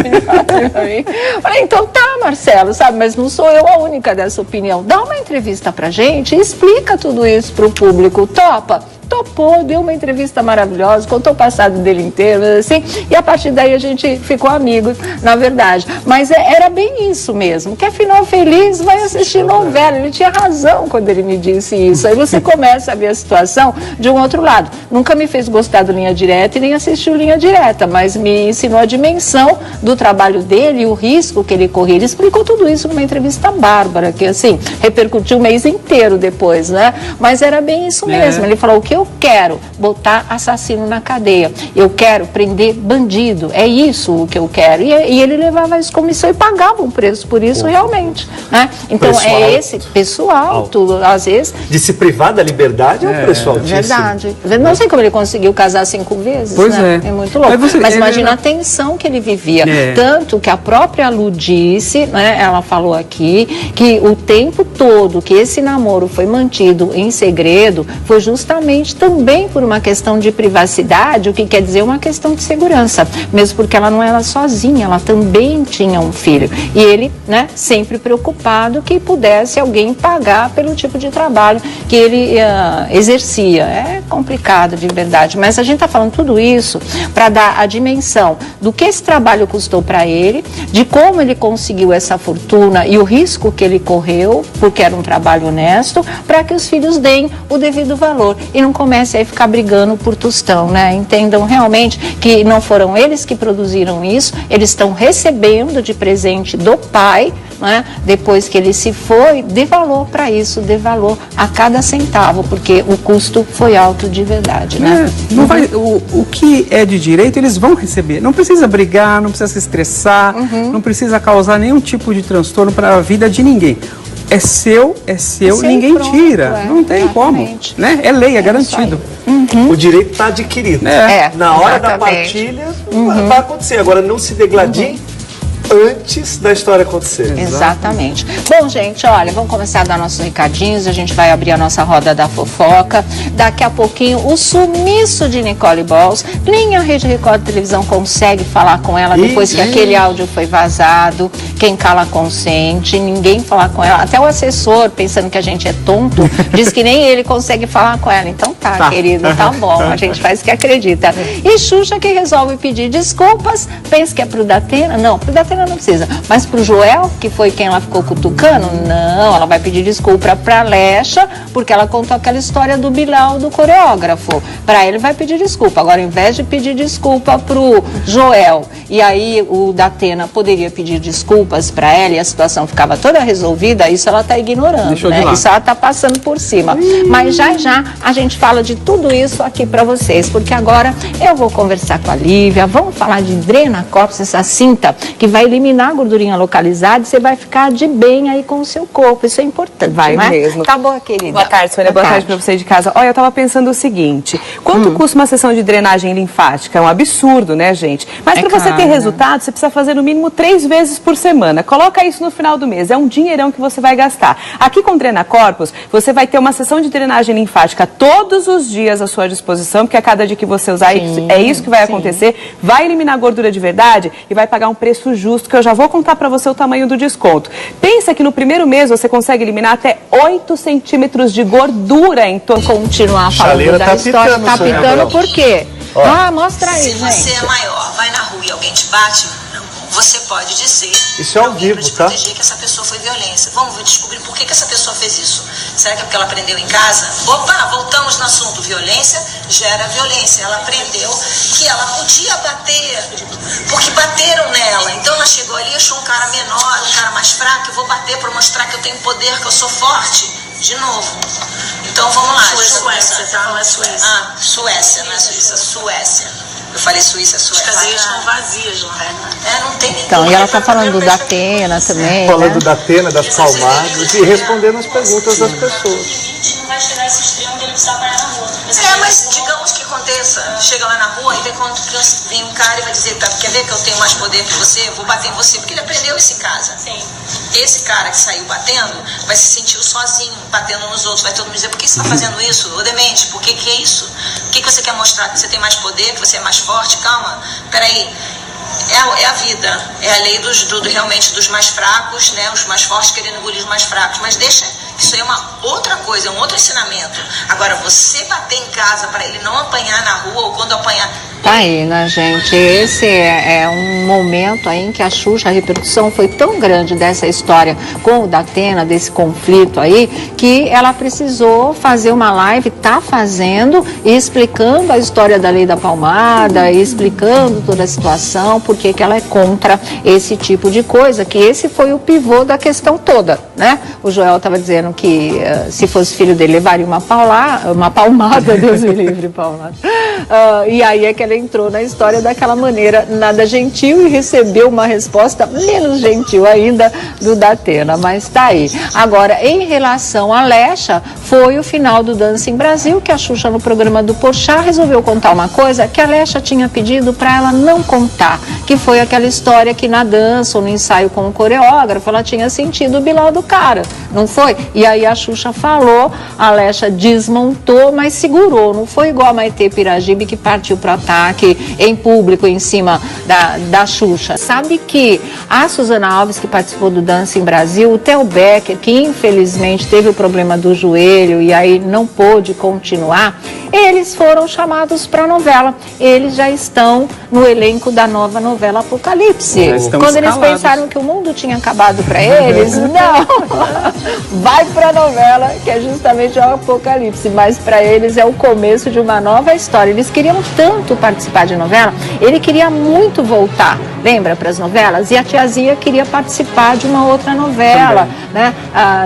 Falei, então tá, Marcelo, sabe? Mas não sou eu a única dessa opinião. Dá uma entrevista pra gente e explica tudo isso pro público. Topa? Topou, deu uma entrevista maravilhosa, contou o passado dele inteiro, assim, e a partir daí a gente ficou amigos, na verdade. Mas era bem isso mesmo. Quer final feliz, vai assistir novela. Ele tinha razão quando ele me disse isso. Aí você começa a ver a situação de um outro lado. Nunca me fez gostar do Linha Direta e nem assistiu Linha Direta, mas me ensinou a dimensão do trabalho dele e o risco que ele corria. Ele explicou tudo isso numa entrevista bárbara, que assim, repercutiu o mês inteiro depois, né? Mas era bem isso mesmo. Ele falou: o que eu quero? Botar assassino na cadeia. Eu quero prender bandido. É isso o que eu quero. E ele levava isso como missão e pagava um preço por isso realmente. Né? Então esse preço alto, às vezes. De se privar da liberdade é um preço altíssimo. Verdade. Não sei como ele conseguiu casar 5 vezes. Pois né? É muito louco. Mas imagina a tensão que ele vivia. Tanto que a própria Lu disse, né, ela falou aqui, que o tempo todo que esse namoro foi mantido em segredo foi justamente também por uma questão de privacidade, o que quer dizer uma questão de segurança, mesmo porque ela não era sozinha, ela também tinha um filho. E ele, né, sempre preocupado que pudesse alguém pagar pelo tipo de trabalho que ele exercia. É complicado de verdade, mas a gente está falando tudo isso para dar a dimensão do que esse trabalho custou para ele, de como ele conseguiu essa fortuna e o risco que ele correu, porque era um trabalho honesto, para que os filhos deem o devido valor e não comece a ficar brigando por tostão, né? Entendam realmente que não foram eles que produziram isso, eles estão recebendo de presente do pai, né? Depois que ele se foi, dê valor para isso, dê valor a cada centavo, porque o custo foi alto de verdade, né? Não vai, o que é de direito, eles vão receber. Não precisa brigar, não precisa se estressar, não precisa causar nenhum tipo de transtorno para a vida de ninguém. é seu, ninguém pronto, tira. Não tem exatamente. como. Né? É lei, é garantido. O direito está adquirido. Na hora da partilha, vai acontecer. Agora, não se degladie antes da história acontecer. Exatamente. Bom, gente, olha, vamos começar a dar nossos recadinhos, a gente vai abrir a nossa roda da fofoca. Daqui a pouquinho, o sumiço de Nicole Balls. Nem a Rede Record de Televisão consegue falar com ela depois que aquele áudio foi vazado. Quem cala consente, ninguém falar com ela. Até o assessor, pensando que a gente é tonto, diz que nem ele consegue falar com ela. Então tá, querido, tá bom, a gente faz o que acredita. E Xuxa que resolve pedir desculpas, pensa que é pro Datena? Não, pro Datena não precisa, mas pro Joel, que foi quem ela ficou cutucando, não, ela vai pedir desculpa pra Lecha, porque ela contou aquela história do Bilal, do coreógrafo. Pra ele vai pedir desculpa. Agora, ao invés de pedir desculpa pro Joel, e aí o Datena poderia pedir desculpas pra ela e a situação ficava toda resolvida, isso ela tá ignorando, né? Isso ela tá passando por cima. Mas já a gente fala de tudo isso aqui pra vocês, porque agora eu vou conversar com a Lívia, vamos falar de Drenacorpus, essa cinta que vai eliminar a gordurinha localizada e você vai ficar de bem aí com o seu corpo. Isso é importante, vai, né? mesmo. Tá bom, querida. Boa tarde, Sônia. Boa tarde pra você de casa. Olha, eu tava pensando o seguinte, quanto custa uma sessão de drenagem linfática? É um absurdo, né, gente? Mas pra você ter resultado, você precisa fazer no mínimo 3 vezes por semana. Coloca isso no final do mês. É um dinheirão que você vai gastar. Aqui com Drenacorpus, você vai ter uma sessão de drenagem linfática todos os dias à sua disposição, porque a cada dia que você usar, é isso que vai acontecer. Vai eliminar a gordura de verdade e vai pagar um preço justo, que eu já vou contar pra você o tamanho do desconto. Pensa que no primeiro mês você consegue eliminar até 8 centímetros de gordura em torno. Continuar falando da história. Tá pitando por quê? Mostra aí, gente. Se você é maior, vai na rua e alguém te bate, você pode dizer... Isso é ao vivo, tá? Proteger que essa pessoa foi violência. Vamos descobrir por que essa pessoa fez isso. Será que é porque ela aprendeu em casa? Opa, voltamos no assunto. Violência gera violência. Ela aprendeu que ela podia bater, porque bateram nela. Então ela chegou ali, achou um cara menor, um cara mais fraco. Eu vou bater para mostrar que eu tenho poder, que eu sou forte. De novo. Então vamos lá. Suécia, tá? Não é Suécia. Suécia, não é Suíça, Suécia. Eu falei Suíça, Suécia. As cadeias estão vazias lá. Não tem ninguém. Então, e ela tá falando do Datena também, falando né? da Datena, das palmadas e respondendo as perguntas das pessoas. Não vai chegar a esse extremo dele precisar apanhar na rua. Mas digamos que aconteça, chega lá na rua e vem um cara e vai dizer, quer ver que eu tenho mais poder que você? Eu vou bater em você, porque ele aprendeu isso em casa. Sim. Esse cara que saiu batendo vai se sentir sozinho, batendo nos outros, vai todo mundo dizer, por que você está fazendo isso? Ô demente, por que é isso? O que você quer mostrar? Que você tem mais poder, que você é mais forte? Calma, peraí. É a vida, é a lei realmente dos mais fracos, né? Os mais fortes querendo engolir os mais fracos, mas deixa, isso aí é uma outra coisa, é um outro ensinamento. Agora, você bater em casa para ele não apanhar na rua ou quando apanhar... Tá aí, né, gente? Esse é um momento aí em que a Xuxa, a repercussão foi tão grande dessa história com o Datena, desse conflito aí, que ela precisou fazer uma live, tá fazendo, e explicando a história da lei da palmada, e explicando toda a situação, porque que ela é contra esse tipo de coisa, que esse foi o pivô da questão toda, né? O Joel estava dizendo que se fosse filho dele levaria uma palmada, Deus me livre, palmada. E aí é que ela entrou na história daquela maneira nada gentil e recebeu uma resposta menos gentil ainda do Datena, mas tá aí. Agora, em relação a Lecha, foi o final do Dancing Brasil, que a Xuxa no programa do Porchat resolveu contar uma coisa que a Lecha tinha pedido para ela não contar, que foi aquela história que na dança ou no ensaio com o coreógrafo ela tinha sentido o Bilal do cara, não foi? E aí a Xuxa falou, a Lecha desmontou, mas segurou, não foi igual a Maitê Piragibe que partiu para ataque em público em cima da Xuxa. Sabe que a Suzana Alves, que participou do Dancing Brasil, o Theo Becker, que infelizmente teve o problema do joelho e aí não pôde continuar, eles foram chamados para a novela. Eles já estão no elenco da nova novela Apocalipse. Quando eles pensaram que o mundo tinha acabado para eles, não, vai para a novela, que é justamente o Apocalipse, mas para eles é o começo de uma nova história. Eles queriam tanto participar de novela, ele queria muito voltar, lembra, para as novelas, e a tiazinha queria participar de uma outra novela, né,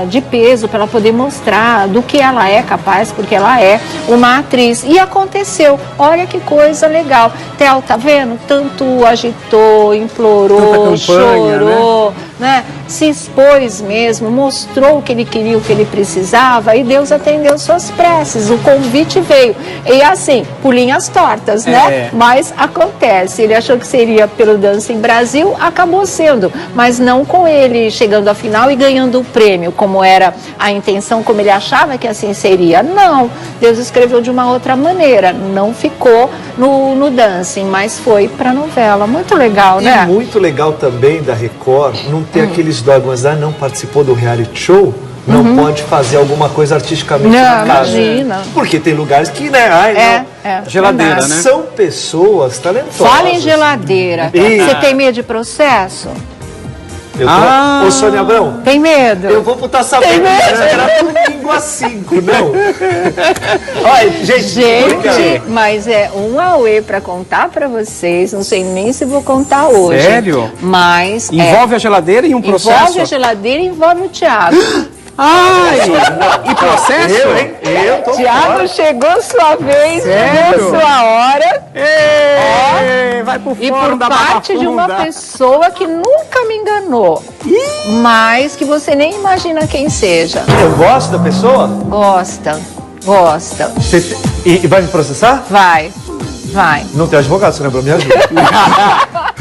de peso, para ela poder mostrar do que ela é capaz, porque ela é uma atriz. E aconteceu, olha que coisa legal. Theo, tá vendo? Tanto agitou, implorou, campanha, chorou, né? se expôs mesmo, mostrou o que ele queria, o que ele precisava, e Deus atendeu suas preces, o convite veio. E assim, por linhas tortas, né? Mas acontece, ele achou que seria pelo Dancing Brasil, acabou sendo, mas não com ele chegando à final e ganhando o prêmio, como era a intenção, como ele achava que assim seria. Não, Deus escreveu de uma outra maneira, não ficou no Dancing, mas foi para a novela. Muito legal, né? E muito legal também da Record não ter aqueles dogmas, não participou do reality show, não pode fazer alguma coisa artisticamente na casa. Imagina. Porque tem lugares que, né? Geladeira, né? São pessoas talentosas. Fala em geladeira. Você tem medo de processo? Eu tô... Ô, Sônia Abrão. Tem medo? Eu vou botar essa Tem medo? era domingo às 5, não. Olha, Gente, mas é um auê pra contar pra vocês. Não sei nem se vou contar hoje. Sério? Mas envolve a geladeira e um processo? Envolve a geladeira e envolve o Thiago. Ai! E processo? Eu tô Thiago, fora. chegou sua vez, chegou sua hora. Vai pro E fórum por da parte de uma Barra Funda. pessoa que nunca me enganou. Mas que você nem imagina quem seja. Eu gosto da pessoa? Gosta. E vai me processar? Vai. Não tem advogado, Sônia Abrão, me ajuda.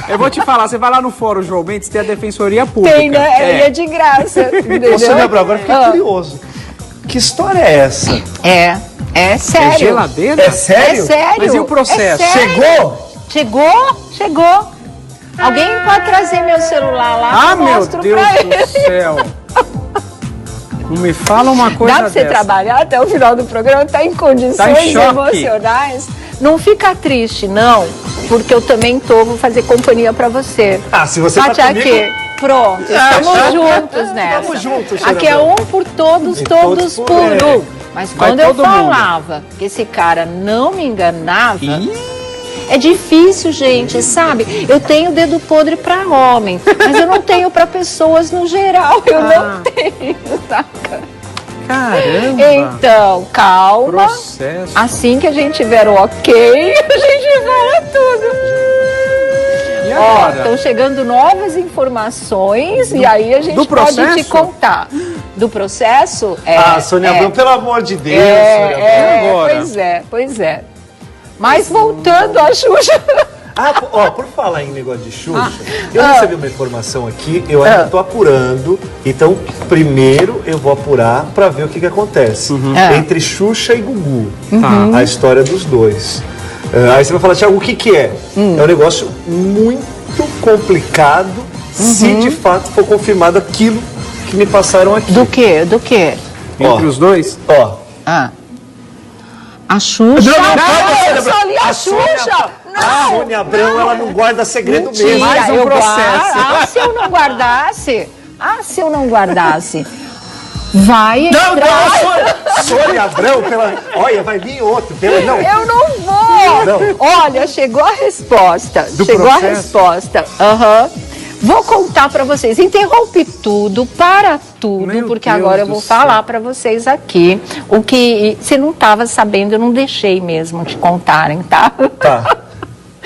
Eu vou te falar, você vai lá no Fórum João Mendes, tem a Defensoria Pública. Tem, né? E é de graça. Entendeu? Ô, Sônia Abrão, agora fiquei curioso. Que história é essa? É sério. É geladeira? É sério? É sério. Mas e o processo? É sério. Chegou? Chegou. Alguém pode trazer meu celular lá que eu Meu mostro Deus pra do ele. céu. Não me fala uma coisa Dá pra você dessa. trabalhar até o final do programa, tá em condições Tá em choque. emocionais. Não fica triste, não, porque eu também vou fazer companhia pra você. Se você Bate tá comigo... aqui. Pronto, estamos juntos nessa. Estamos juntos, Sônia Aqui é Abrão. um por todos, E todos todos por por ele. um. Mas Vai quando eu todo mundo. falava que esse cara não me enganava, é difícil, gente, sabe? Eu tenho dedo podre pra homem, mas eu não tenho pra pessoas no geral. Eu não tenho, saca? Caramba. Então, calma. Processo. Assim que a gente tiver o ok, a gente fala tudo. E Ó, agora? estão chegando novas informações e aí a gente Do pode te processo? contar. Do processo? Sônia Abrão, pelo amor de Deus, Sônia Abrão. agora? Pois é. Mas voltando à Xuxa. Por falar em negócio de Xuxa, eu recebi uma informação aqui, eu ainda estou apurando, então primeiro eu vou apurar para ver o que acontece entre Xuxa e Gugu, a história dos dois. Aí você vai falar, Thiago, o que é? É um negócio muito complicado, se de fato for confirmado aquilo que me passaram aqui. Do quê? Entre os dois? A Xuxa. Não, eu só li a Xuxa. A Sônia Abrão, ela não guarda segredo mesmo. Mais um eu processo. Se eu não guardasse. Vai entrar. Sônia Abrão, olha, vai vir outro. Não. Eu não vou. Não. Olha, chegou a resposta. Vou contar pra vocês. Interrompe tudo, para tudo, Meu porque Deus agora eu do vou céu. falar pra vocês aqui o que você não estava sabendo, eu não deixei mesmo te contarem, tá?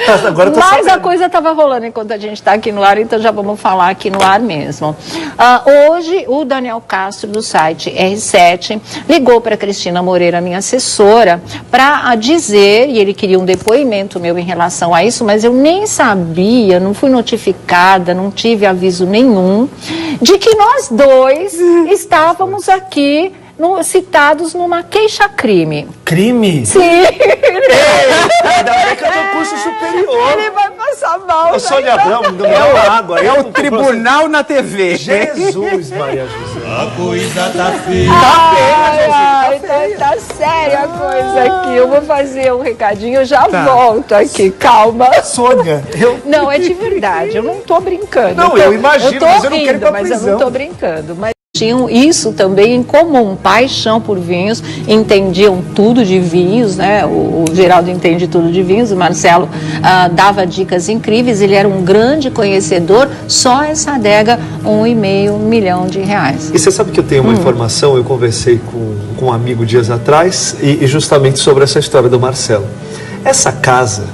Tá, agora eu tô Mas a sabendo. coisa estava rolando enquanto a gente está aqui no ar, então já vamos falar aqui no ar mesmo. Hoje, o Daniel Castro, do site R7, ligou para Cristina Moreira, minha assessora, para dizer, e ele queria um depoimento meu em relação a isso, mas eu nem sabia, não fui notificada, não tive aviso nenhum, de que nós dois estávamos aqui citados numa queixa-crime. Crime? Sim! Ainda bem que eu tô curso superior. Ele vai passar mal. Ô, Sônia Abrão, me dá água. É o tribunal na TV. Jesus, Maria José. A coisa tá feia. Tá séria a coisa aqui. Eu vou fazer um recadinho, eu já volto aqui. Calma. Sônia, Não, é de verdade. Eu não tô brincando. Não, eu imagino, mas eu não quero ir pra mas eu prisão. não tô brincando. Mas tinham isso também em comum, paixão por vinhos, entendiam tudo de vinhos, né? O Geraldo entende tudo de vinhos, o Marcelo dava dicas incríveis, ele era um grande conhecedor, só essa adega R$1,5 milhão. E você sabe que eu tenho uma informação, eu conversei com um amigo dias atrás, e justamente sobre essa história do Marcelo. Essa casa,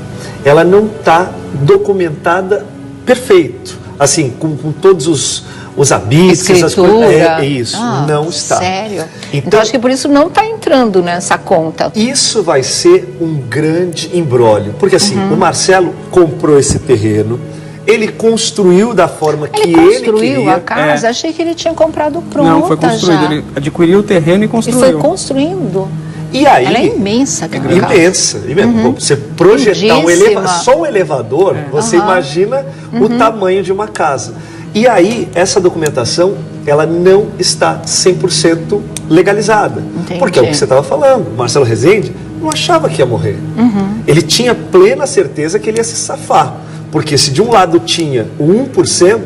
ela não está documentada perfeito, assim, com todos os habites, as coisas. É isso, não está. Sério? Então acho que por isso não está entrando nessa conta. Isso vai ser um grande imbróglio, porque assim, o Marcelo comprou esse terreno, ele construiu da forma que ele queria. Ele construiu a casa? Achei que ele tinha comprado pronta. Não, foi construído. Já. Ele adquiriu o terreno e construiu. E foi construindo. E aí, ela é imensa, aquela casa. Imensa. Você projetar só um elevador, você imagina o tamanho de uma casa. E aí, essa documentação, ela não está 100% legalizada. Entendi. Porque é o que você estava falando. O Marcelo Rezende não achava que ia morrer. Ele tinha plena certeza que ele ia se safar. Porque se de um lado tinha o 1%,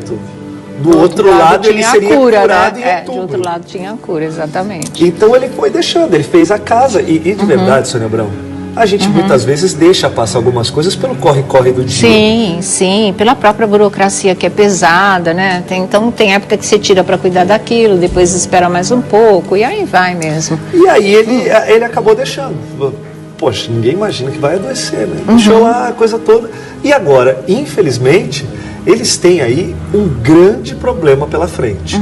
do outro lado ele seria curado em outubro. De outro lado tinha a cura, exatamente. Então ele foi deixando, ele fez a casa. E de verdade, Sônia Abrão, a gente muitas vezes deixa passar algumas coisas pelo corre-corre do dia. Sim, sim, pela própria burocracia que é pesada, né? Então tem época que você tira para cuidar daquilo, depois espera mais um pouco, e aí vai mesmo. E aí ele acabou deixando. Poxa, ninguém imagina que vai adoecer, né? Deixou lá a coisa toda. E agora, infelizmente, eles têm aí um grande problema pela frente.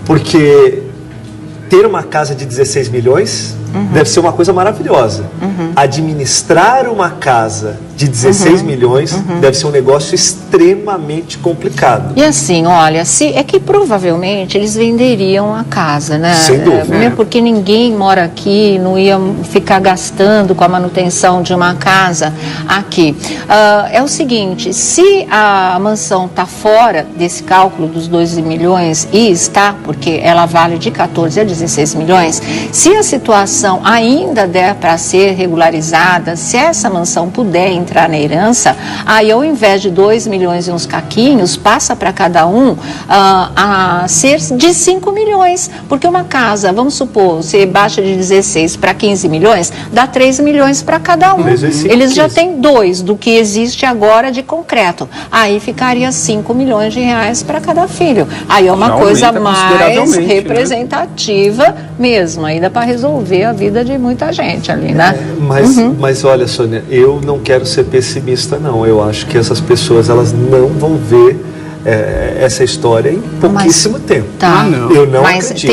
Porque ter uma casa de 16 milhões deve ser uma coisa maravilhosa. Administrar uma casa de 16 milhões deve ser um negócio extremamente complicado. E assim, olha, é que provavelmente eles venderiam a casa, né? Sem dúvida. Mesmo porque ninguém mora aqui, não ia ficar gastando com a manutenção de uma casa aqui. É o seguinte, se a mansão está fora desse cálculo dos 12 milhões, e está, porque ela vale de 14 a 16 milhões, se a situação ainda der para ser regularizada, se essa mansão puder entrar na herança, aí ao invés de 2 milhões e uns caquinhos, passa para cada um a ser de 5 milhões, porque uma casa, vamos supor, se baixa de 16 para 15 milhões, dá 3 milhões para cada um. Eles já têm 2 do que existe agora de concreto, aí ficaria 5 milhões de reais para cada filho. Aí é uma coisa mais representativa mesmo, ainda para resolver a vida de muita gente ali, né? Mas olha, Sônia, eu não quero ser pessimista, não. Eu acho que essas pessoas, elas não vão ver essa história em pouquíssimo tempo. Tá. Eu não Mas acredito.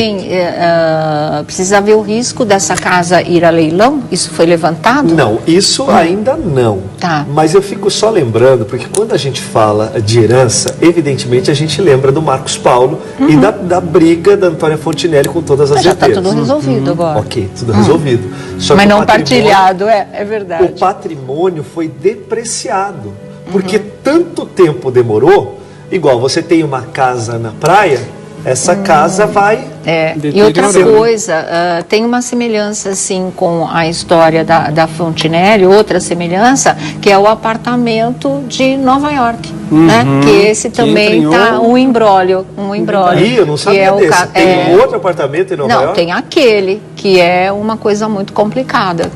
Precisa ver o risco dessa casa ir a leilão? Isso foi levantado? Não, isso ainda não. Tá. Mas eu fico só lembrando, porque quando a gente fala de herança, evidentemente a gente lembra do Marcos Paulo e da briga da Antônia Fontinelli com todas as já está herdeiras. tudo resolvido agora. Ok, tudo resolvido. Só mas que não partilhado, é verdade. O patrimônio foi depreciado, porque tanto tempo demorou. Igual você tem uma casa na praia, essa casa vai... E outra coisa, tem uma semelhança assim com a história da Fontinelli, outra semelhança, que é o apartamento de Nova York, né? Que esse também está um imbróglio. Eu não sabia desse. Tem outro apartamento em Nova York? Não, tem aquele, que é uma coisa muito complicada.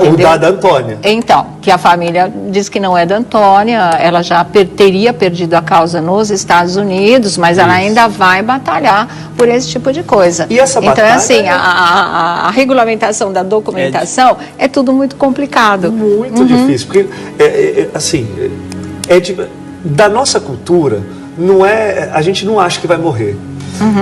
Entendeu? O da Antônia. Então, que a família diz que não é da Antônia, ela já teria perdido a causa nos Estados Unidos, mas ela ainda vai batalhar por esse tipo de coisa. E essa batalha, então, assim, a regulamentação da documentação é tudo muito complicado. Muito difícil, porque, da nossa cultura, a gente não acha que vai morrer.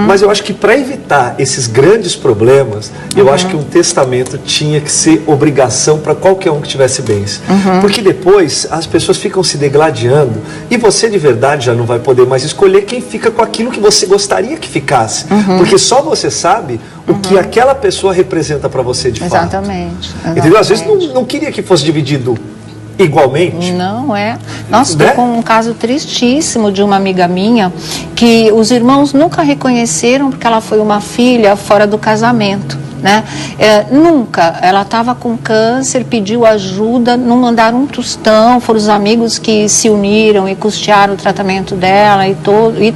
Mas eu acho que para evitar esses grandes problemas, eu acho que um testamento tinha que ser obrigação para qualquer um que tivesse bens. Porque depois as pessoas ficam se degladiando e você de verdade já não vai poder mais escolher quem fica com aquilo que você gostaria que ficasse. Porque só você sabe o que aquela pessoa representa para você de fato. Exatamente. Entendeu? Às vezes não queria que fosse dividido igualmente? Não é. Nossa, estou com um caso tristíssimo de uma amiga minha que os irmãos nunca reconheceram porque ela foi uma filha fora do casamento, né? Nunca. Ela estava com câncer, pediu ajuda, não mandaram um tostão, foram os amigos que se uniram e custearam o tratamento dela e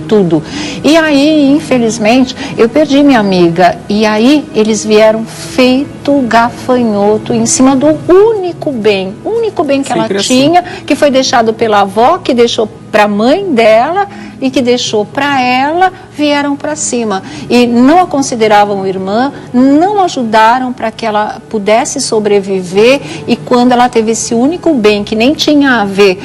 tudo. E aí, infelizmente, eu perdi minha amiga e aí eles vieram feito gafanhoto em cima do único bem que ela tinha, que foi deixado pela avó, que deixou para a mãe dela e que deixou para ela, vieram para cima. E não a consideravam irmã, não ajudaram para que ela pudesse sobreviver, e quando ela teve esse único bem que nem tinha a ver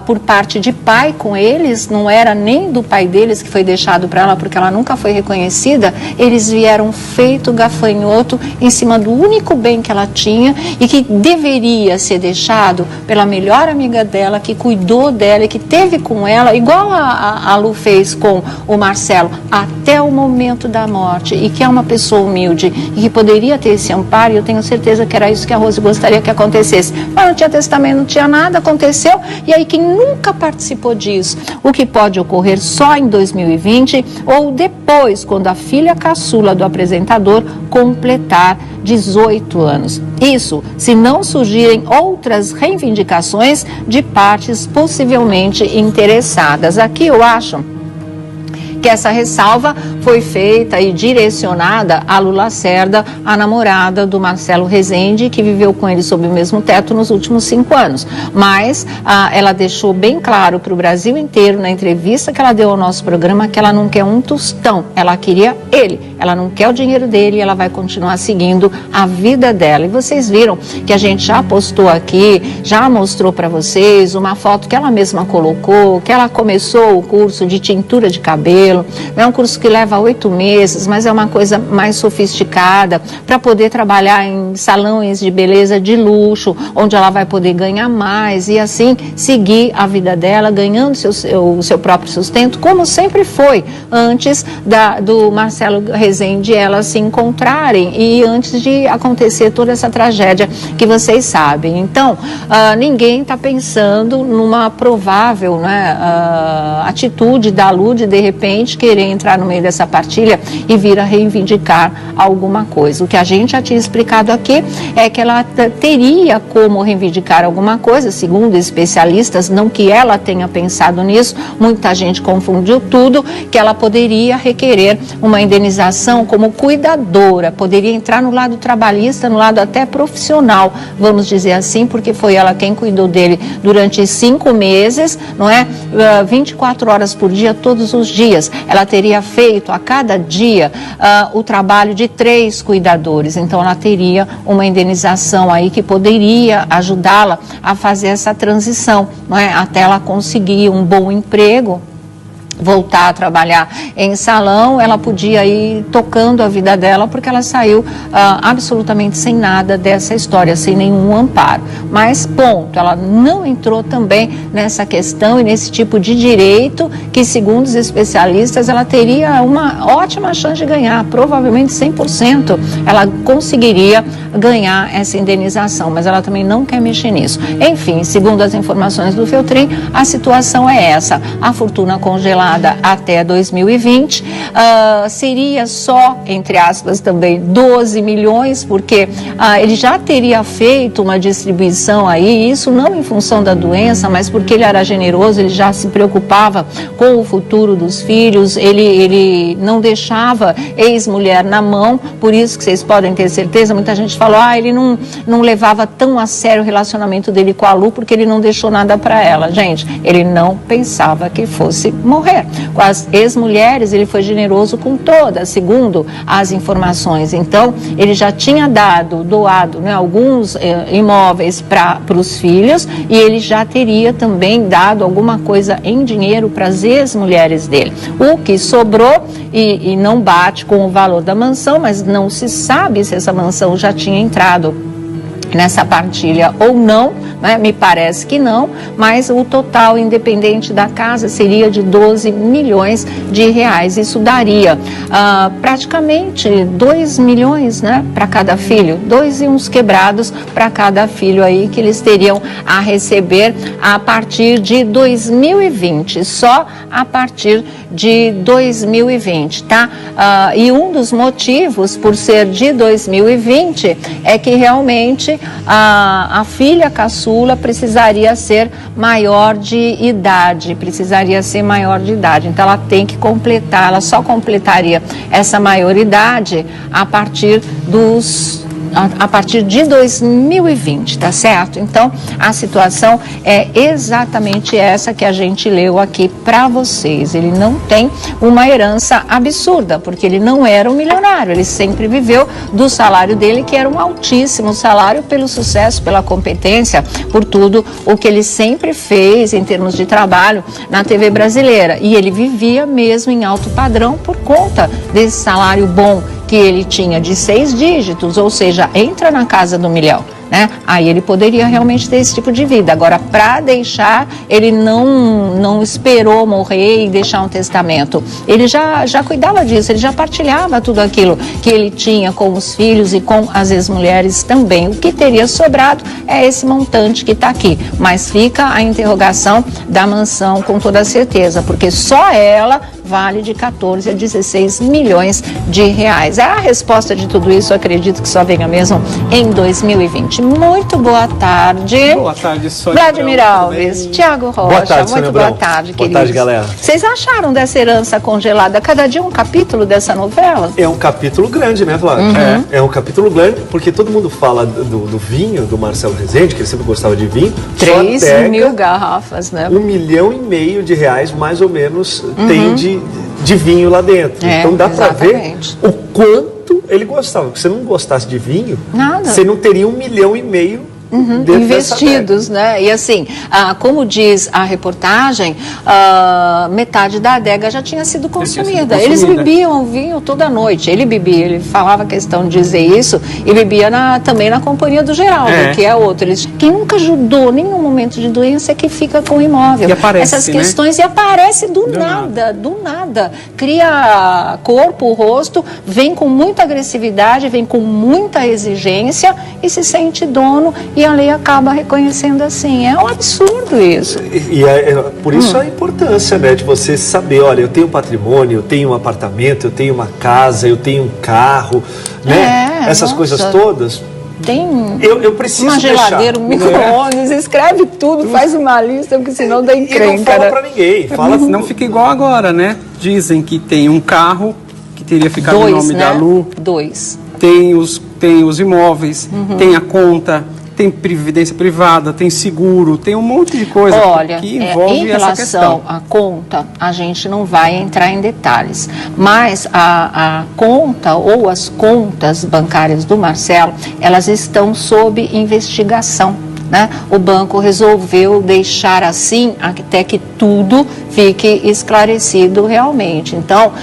por parte de pai com eles, não era nem do pai deles que foi deixado para ela, porque ela nunca foi reconhecida, eles vieram feito gafanhoto em cima do único bem que ela tinha e que deveria ser deixado pela melhor amiga dela, que cuidou dela e que teve com ela, igual a Lu fez com o Marcelo, até o momento da morte, e que é uma pessoa humilde e que poderia ter esse amparo. E eu tenho certeza que era isso que a Rose gostaria que acontecesse. Mas não tinha testamento, não tinha nada, aconteceu, e aí quem nunca participou disso, o que pode ocorrer só em 2020 ou depois, quando a filha caçula do apresentador completar 18 anos. Isso, se não surgirem outras reivindicações de partes possivelmente interessadas. Aqui eu acho que essa ressalva foi feita e direcionada a Lu Lacerda, a namorada do Marcelo Rezende, que viveu com ele sob o mesmo teto nos últimos 5 anos. Mas ela deixou bem claro para o Brasil inteiro, na entrevista que ela deu ao nosso programa, que ela não quer um tostão, ela queria ele, ela não quer o dinheiro dele, e ela vai continuar seguindo a vida dela. E vocês viram que a gente já postou aqui, já mostrou para vocês uma foto que ela mesma colocou, que ela começou o curso de tintura de cabelo. É um curso que leva 8 meses, mas é uma coisa mais sofisticada, para poder trabalhar em salões de beleza de luxo, onde ela vai poder ganhar mais e assim seguir a vida dela, ganhando o seu próprio sustento, como sempre foi antes do Marcelo Rezende e ela se encontrarem, e antes de acontecer toda essa tragédia que vocês sabem. Então, ninguém está pensando numa provável, né, atitude da Lu de repente querer entrar no meio dessa partilha e vir a reivindicar alguma coisa. O que a gente já tinha explicado aqui é que ela teria como reivindicar alguma coisa, segundo especialistas, não que ela tenha pensado nisso, muita gente confundiu tudo, que ela poderia requerer uma indenização como cuidadora, poderia entrar no lado trabalhista, no lado até profissional, vamos dizer assim, porque foi ela quem cuidou dele durante 5 meses, não é? 24 horas por dia, todos os dias. Ela teria feito a cada dia o trabalho de 3 cuidadores, então ela teria uma indenização aí que poderia ajudá-la a fazer essa transição, não é? Até ela conseguir um bom emprego, voltar a trabalhar em salão, ela podia ir tocando a vida dela, porque ela saiu absolutamente sem nada dessa história, sem nenhum amparo. Mas, ponto, ela não entrou também nessa questão e nesse tipo de direito que, segundo os especialistas, ela teria uma ótima chance de ganhar, provavelmente 100%, ela conseguiria ganhar essa indenização, mas ela também não quer mexer nisso. Enfim, segundo as informações do Feltrin, a situação é essa, a fortuna congelada até 2020, seria só, entre aspas, também 12 milhões, porque ele já teria feito uma distribuição aí, isso não em função da doença, mas porque ele era generoso, ele já se preocupava com o futuro dos filhos, ele não deixava ex-mulher na mão, por isso que vocês podem ter certeza, muita gente falou, ele não levava tão a sério o relacionamento dele com a Lu, porque ele não deixou nada para ela. Gente, ele não pensava que fosse morrer. Com as ex-mulheres, ele foi generoso com todas, segundo as informações. Então, ele já tinha doado, né, alguns imóveis para os filhos, e ele já teria também dado alguma coisa em dinheiro para as ex-mulheres dele. O que sobrou, e não bate com o valor da mansão, mas não se sabe se essa mansão já tinha entrado nessa partilha ou não, né? Me parece que não, mas o total independente da casa seria de 12 milhões de reais. Isso daria praticamente 2 milhões, né, para cada filho, 2 e uns quebrados para cada filho aí que eles teriam a receber a partir de 2020, só a partir de 2020, tá? E um dos motivos por ser de 2020 é que realmente a filha caçula precisaria ser maior de idade, então ela tem que completar, ela só completaria essa maioridade a partir dos a partir de 2020, tá certo? Então, a situação é exatamente essa que a gente leu aqui para vocês. Ele não tem uma herança absurda, porque ele não era um milionário, ele sempre viveu do salário dele, que era um altíssimo salário pelo sucesso, pela competência, por tudo o que ele sempre fez em termos de trabalho na TV brasileira. E ele vivia mesmo em alto padrão por conta desse salário bom que ele tinha de 6 dígitos, ou seja, entra na casa do 1 milhão, né? Aí ele poderia realmente ter esse tipo de vida. Agora, para deixar, ele não esperou morrer e deixar um testamento. Ele já cuidava disso, ele já partilhava tudo aquilo que ele tinha com os filhos e com as ex-mulheres também. O que teria sobrado é esse montante que está aqui. Mas fica a interrogação da mansão com toda certeza, porque só ela vale de 14 a 16 milhões de reais. A resposta de tudo isso, eu acredito que só venha mesmo em 2020. Muito boa tarde. Boa tarde, Sônia. Vladimir Alves, Tiago Rocha. Boa tarde, muito boa tarde, queridos. Boa tarde, galera. Vocês acharam dessa herança congelada? Cada dia um capítulo dessa novela? É um capítulo grande, né, Vlad? É um capítulo grande, porque todo mundo fala do vinho do Marcelo Rezende, que ele sempre gostava de vinho. 3 mil garrafas, né? 1,5 milhão de reais, mais ou menos, tem de vinho lá dentro. Então dá para ver o quanto ele gostava. Se você não gostasse de vinho, você não teria 1,5 milhão investidos, né? E assim, como diz a reportagem, metade da adega já tinha sido consumida. Eles bebiam vinho toda noite. Ele bebia, ele falava questão de dizer isso, e bebia também na companhia do Geraldo, que é outro. Quem nunca ajudou nenhum momento de doença é que fica com o imóvel. E aparece, essas questões, e aparece do nada. Cria corpo, rosto, vem com muita agressividade, vem com muita exigência e se sente dono, e a lei acaba reconhecendo assim. É um absurdo isso. E por isso a importância, né, de você saber, olha, eu tenho patrimônio, eu tenho um apartamento, eu tenho uma casa, eu tenho um carro, né? Essas coisas todas. Tem eu preciso uma geladeira, um micro-ondas, escreve tudo, faz uma lista, porque senão dá encrenca. E não fala pra ninguém. Não fica igual agora, né? Dizem que tem um carro que teria ficado no nome da Lu. 2. Tem os imóveis, tem a conta, tem previdência privada, tem seguro, tem um monte de coisa que envolve essa questão. Em relação à conta, a gente não vai entrar em detalhes, mas a conta ou as contas bancárias do Marcelo, elas estão sob investigação, né? O banco resolveu deixar assim até que tudo fique esclarecido realmente. Então,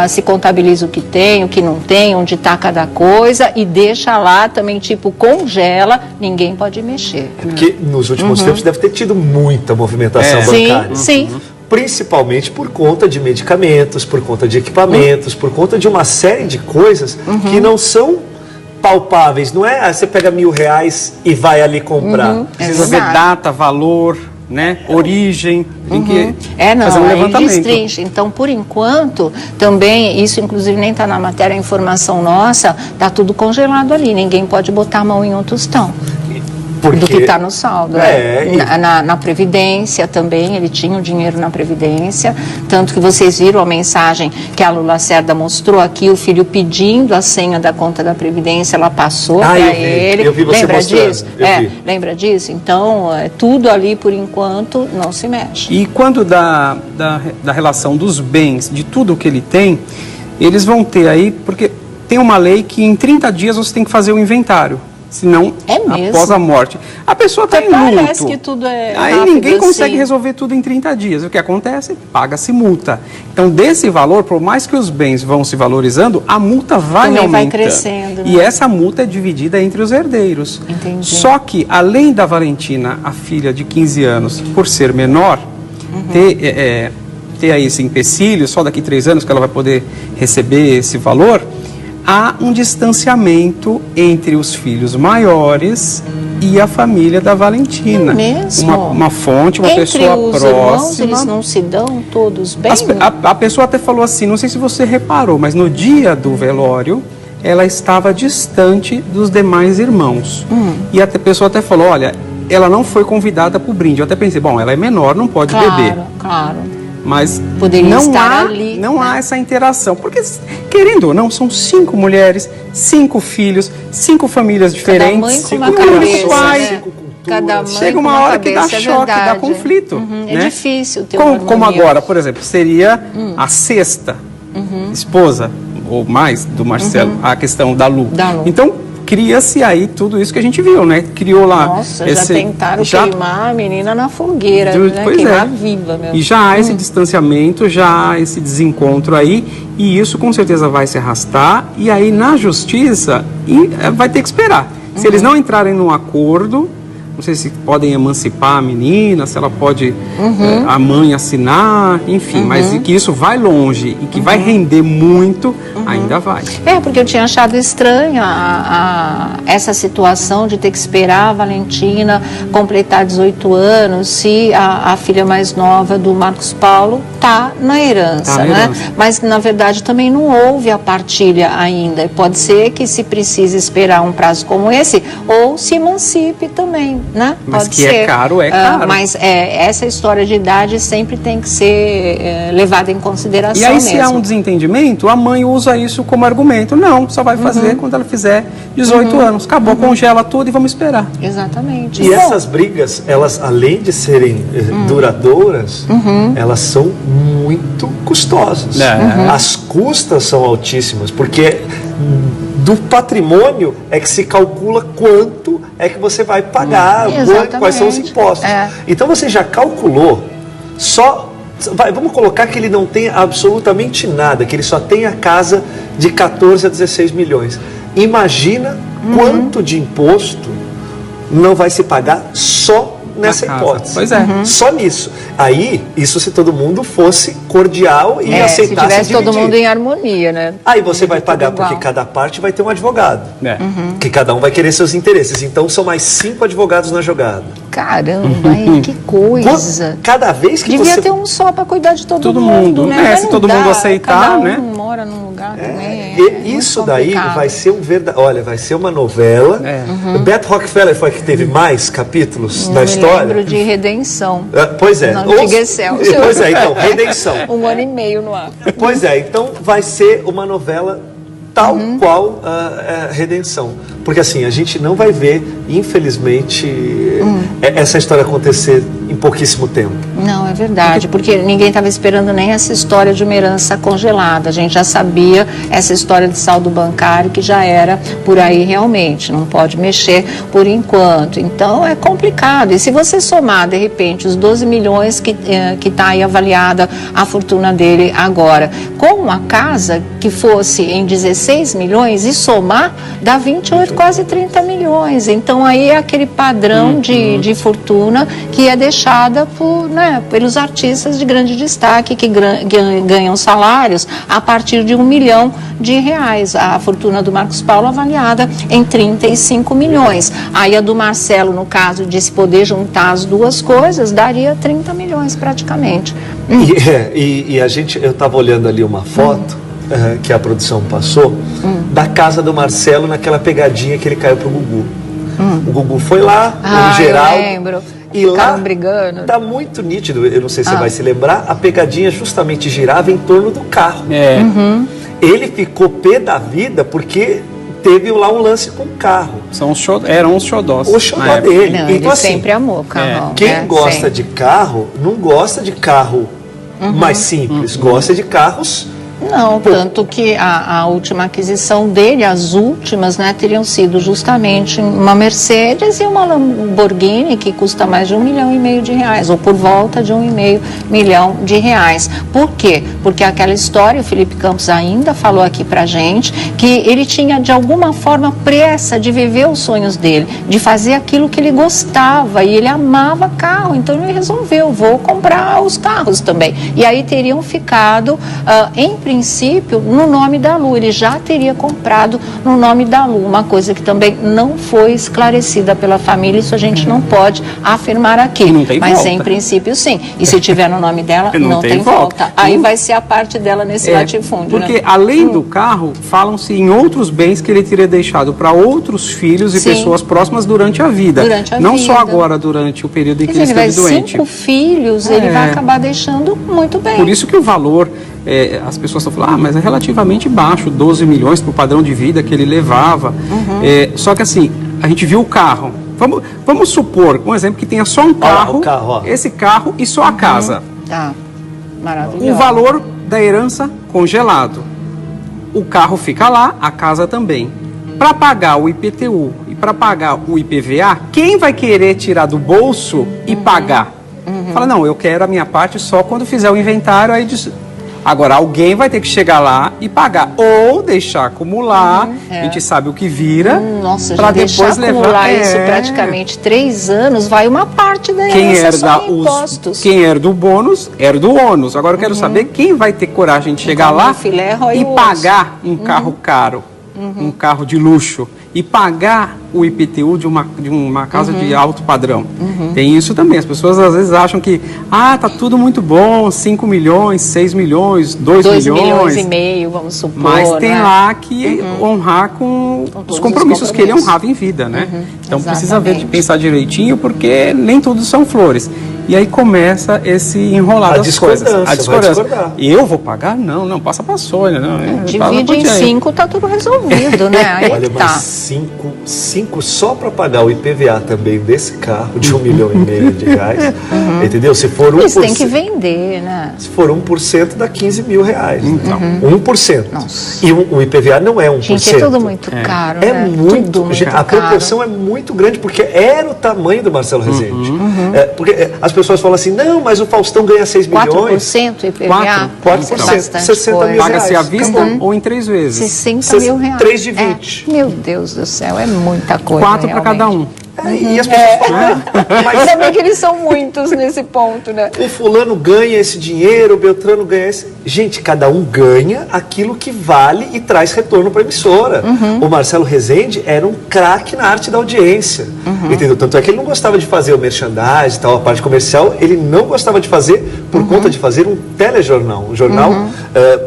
se contabiliza o que tem, o que não tem, onde está cada coisa, e deixa lá também, tipo, congela, ninguém pode mexer. Porque nos últimos tempos deve ter tido muita movimentação bancária. Sim. Principalmente por conta de medicamentos, por conta de equipamentos, por conta de uma série de coisas que não são palpáveis. Não é você pega R$1.000 e vai ali comprar. Precisa ver data, valor, né? Origem, tem que fazer um levantamento. Destrincha. Então, por enquanto, também, isso inclusive nem está na matéria, a informação nossa, está tudo congelado ali, ninguém pode botar a mão em um tostão. Do que está no saldo. Na Previdência também, ele tinha o dinheiro na Previdência, tanto que vocês viram a mensagem que a Lula Lacerda mostrou aqui, o filho pedindo a senha da conta da Previdência, ela passou para ele. Eu vi você lembra mostrando. disso? Lembra disso? Então, tudo ali, por enquanto, não se mexe. E quando da relação dos bens, de tudo que ele tem, eles vão ter aí, porque tem uma lei que em 30 dias você tem que fazer o inventário. Senão, após a morte. A pessoa está em luto. Parece que tudo é aí rápido, ninguém consegue assim. Resolver tudo em 30 dias. O que acontece? Paga-se multa. Então, desse valor, por mais que os bens vão se valorizando, a multa vai aumentando. Vai crescendo. Né? E essa multa é dividida entre os herdeiros. Entendi. Só que, além da Valentina, a filha de 15 anos, por ser menor, ter aí esse empecilho, só daqui 3 anos que ela vai poder receber esse valor, há um distanciamento entre os filhos maiores e a família da Valentina. É mesmo? Uma fonte, uma entre pessoa os próxima. Irmãos, eles não se dão todos bem? A pessoa até falou assim, não sei se você reparou, mas no dia do velório, ela estava distante dos demais irmãos. E a pessoa até falou, olha, ela não foi convidada para o brinde. Eu até pensei, bom, ela é menor, não pode beber. Claro. mas Poderia estar há, ali, não né? há essa interação, porque querendo ou não, são 5 mulheres, 5 filhos, 5 famílias diferentes, Cada mãe com uma e um único cabeça, pai. né? Cada mãe Chega com uma hora que dá cabeça, choque, é dá verdade. conflito. É né? difícil ter uma Como harmonia. agora, por exemplo, seria a sexta esposa, ou mais, do Marcelo, a questão da Lu. Da Lu. Então, cria-se aí tudo isso que a gente viu, né? Criou lá... Nossa, já tentaram queimar a menina na fogueira, né? Pois Queimar é. viva mesmo. E já há esse distanciamento, já há esse desencontro aí, e isso com certeza vai se arrastar, e aí na justiça vai ter que esperar. Se eles não entrarem num acordo, não sei se podem emancipar a menina, se ela pode a mãe assinar, enfim, mas que isso vai longe e que vai render muito, ainda vai. Porque eu tinha achado estranha essa situação de ter que esperar a Valentina completar 18 anos se a filha mais nova do Marcos Paulo está na herança, Tá na né? herança. Mas na verdade também não houve a partilha ainda. Pode ser que se precise esperar um prazo como esse ou se emancipe também. Né? Mas Pode que ser. é caro, é caro. Mas essa história de idade sempre tem que ser levada em consideração E aí, mesmo. se há um desentendimento, a mãe usa isso como argumento. Não, só vai fazer quando ela fizer 18 anos. Acabou, congela tudo e vamos esperar. Exatamente. E essas brigas, elas além de serem duradouras, elas são muito custosas. As custas são altíssimas, porque do patrimônio é que se calcula quanto é que você vai pagar, quais são os impostos. Então você já calculou, vamos colocar que ele não tem absolutamente nada, que ele só tem a casa de 14 a 16 milhões. Imagina quanto de imposto não vai se pagar só nessa hipótese. Pois é. Só nisso. Aí, isso se todo mundo fosse cordial e se aceitasse tivesse todo dividir. mundo em harmonia, né? Aí você vai pagar tudo igual. porque cada parte vai ter um advogado. É. Que cada um vai querer seus interesses. Então são mais 5 advogados na jogada. Caramba, hein, que coisa. Cada vez que Devia você... ter um só para cuidar de todo mundo, né? né? Mas Se não todo dá, mundo aceitar, cada um né? mora num lugar também. E isso daí vai ser vai ser uma novela. Beth Rockefeller foi a que teve mais capítulos da história. Lembro de Redenção. Pois é. Na antiga Excelsior. Pois é, então, Redenção. 1 ano e meio no ar. Pois é, então vai ser uma novela tal qual a Redenção. Porque assim, a gente não vai ver, infelizmente, essa história acontecer em pouquíssimo tempo. Não, é verdade, porque ninguém estava esperando nem essa história de uma herança congelada. A gente já sabia essa história de saldo bancário que já era por aí realmente, não pode mexer por enquanto. Então é complicado. E se você somar, de repente, os 12 milhões que está aí avaliada a fortuna dele agora, com uma casa que fosse em 16 milhões e somar, dá 28, quase 30 milhões. Então aí é aquele padrão de fortuna que é deixada pelos artistas de grande destaque que ganham salários a partir de R$1 milhão. A fortuna do Marcos Paulo avaliada em 35 milhões. Aí a do Marcelo, no caso de se poder juntar as duas coisas, daria 30 milhões praticamente. E eu estava olhando ali uma foto que a produção passou da casa do Marcelo naquela pegadinha que ele caiu pro Gugu. O Gugu foi lá, o Geraldo. Eu lembro. E lá brigando. tá muito nítido, eu não sei se você vai se lembrar, a pegadinha justamente girava em torno do carro. Ele ficou pé da vida porque teve lá um lance com o carro. Eram os xodós. O xodó dele. Não, então, ele assim, sempre amou carro. quem gosta de carro, não gosta de carro mais simples, gosta de carros... Não, tanto que a última aquisição dele, as últimas, né, teriam sido justamente uma Mercedes e uma Lamborghini que custa mais de R$1,5 milhão, ou por volta de R$1,5 milhão. Por quê? Porque aquela história, o Felipe Campos ainda falou aqui pra gente, que ele tinha de alguma forma pressa de viver os sonhos dele, de fazer aquilo que ele gostava, e ele amava carro, então ele resolveu, vou comprar os carros também. E aí teriam ficado, em princípio, princípio, no nome da Lu. Ele já teria comprado no nome da Lu, uma coisa que também não foi esclarecida pela família, isso a gente não pode afirmar aqui. Não tem mas volta. em princípio sim. E se tiver no nome dela, não tem volta. Aí vai ser a parte dela nesse latifúndio. Porque né? além do carro, falam-se em outros bens que ele teria deixado para outros filhos e Sim. pessoas próximas durante a vida. Durante a não vida. só agora, durante o período em que Quer dizer, ele ele esteve vai doente. 5 filhos, ele vai acabar deixando muito bem. Por isso que o valor, as pessoas estão falando, mas é relativamente baixo, 12 milhões para o padrão de vida que ele levava. Só que assim, a gente viu o carro. Vamos supor, um exemplo, que tenha só um carro, esse carro e só a casa. Tá, maravilhoso. O valor da herança congelado. O carro fica lá, a casa também. Para pagar o IPTU e para pagar o IPVA, quem vai querer tirar do bolso e pagar? Fala, não, eu quero a minha parte só quando fizer o inventário. Aí agora, alguém vai ter que chegar lá e pagar. Ou deixar acumular, a gente sabe o que vira, Nossa, para já depois deixar acumular levar. isso praticamente 3 anos, vai uma parte da herança só em impostos. Quem herda o bônus, herda o ônus. Agora eu quero saber quem vai ter coragem de chegar Então, lá o filé rói e o osso. pagar um carro caro, um carro de luxo, e pagar o IPTU de uma casa de alto padrão. Tem isso também. As pessoas às vezes acham que, tá tudo muito bom, 5 milhões, 6 milhões, 2 milhões. 2 milhões e meio, vamos supor. Mas tem né? lá que honrar com os compromissos que ele honrava em vida, né? Então precisa ver, de pensar direitinho, porque nem tudo são flores. E aí começa esse enrolar das coisas. A discordância. Eu vou pagar? Não, passa para a Sônia. Divide em 5, tá tudo resolvido, né? Aí olha, tá. mas 5 só para pagar o IPVA também desse carro de 1,5 milhão de reais, entendeu? Se for 1%, Eles têm que vender, né? Se for 1%, dá 15 mil reais. Então, 1%. Nossa. E o IPVA não é 1%. Gente, é tudo muito caro, É né? muito, Tudo muito a proporção é muito grande, porque era o tamanho do Marcelo Rezende. Porque as pessoas falam assim, não, mas o Faustão ganha 6 milhões. 4% IPVA? 4%, 60 mil reais. Paga-se à vista ou em 3 vezes? 60 mil reais. 3 de 20. Meu Deus do céu, é muita coisa. 4 para cada um. E as pessoas falam, mas Ainda bem que eles são muitos nesse ponto, né? o fulano ganha esse dinheiro, o Beltrano ganha esse... Gente, cada um ganha aquilo que vale e traz retorno para a emissora. O Marcelo Rezende era um craque na arte da audiência, entendeu? Tanto é que ele não gostava de fazer o merchandising e tal, a parte comercial, ele não gostava de fazer por conta de fazer um telejornal, um jornal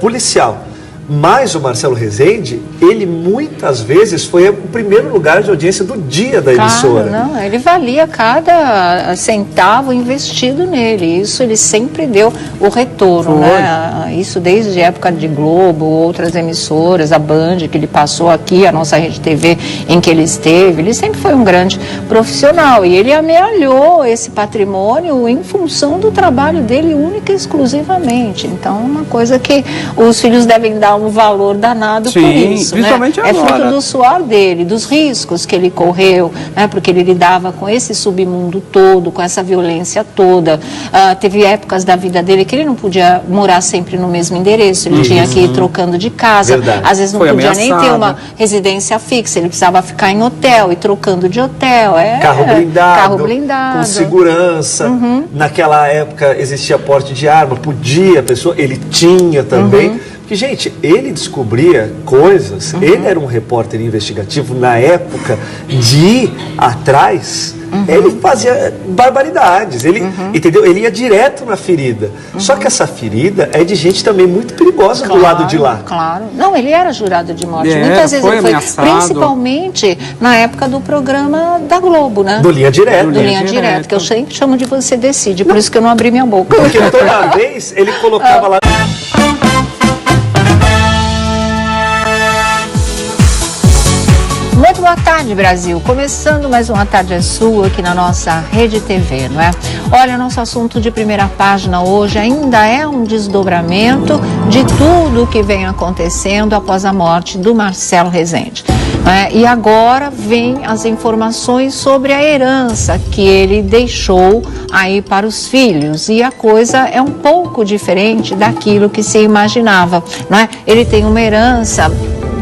policial. Mas o Marcelo Rezende, ele muitas vezes foi o primeiro lugar de audiência do dia da emissora. Não, ele valia cada centavo investido nele. Isso ele sempre deu o retorno, né? Isso desde a época de Globo, outras emissoras, a Band, que ele passou aqui, a nossa Rede TV em que ele esteve. Ele sempre foi um grande profissional e ele amealhou esse patrimônio em função do trabalho dele única e exclusivamente. Então, é uma coisa que os filhos devem dar um valor danado por isso, principalmente né? agora. É fruto do suor dele, dos riscos que ele correu, né? Porque ele lidava com esse submundo todo, com essa violência toda. Teve épocas da vida dele que ele não podia morar sempre no mesmo endereço, ele tinha que ir trocando de casa. Verdade. Às vezes não Foi podia ameaçado. nem ter uma residência fixa, ele precisava ficar em hotel e trocando de hotel. Carro blindado. Com segurança. Naquela época existia porte de arma, podia a pessoa, ele tinha também. Porque, gente, ele descobria coisas, ele era um repórter investigativo na época de ir atrás, ele fazia barbaridades, entendeu? Ele ia direto na ferida. Só que essa ferida é de gente também muito perigosa do lado de lá. Claro. Não, ele era jurado de morte. Muitas Muitas vezes ele foi, ameaçado. Principalmente na época do programa da Globo, né? Do Linha Direta. Do Linha Direta, que eu sempre chamo de Você Decide, por isso que eu não abri minha boca. Porque toda vez ele colocava lá... Muito boa tarde, Brasil. Começando mais uma Tarde é Sua aqui na nossa Rede TV, não é? Olha, nosso assunto de primeira página hoje ainda é um desdobramento de tudo o que vem acontecendo após a morte do Marcelo Rezende. E agora vem as informações sobre a herança que ele deixou aí para os filhos. E a coisa é um pouco diferente daquilo que se imaginava, não é? Ele tem uma herança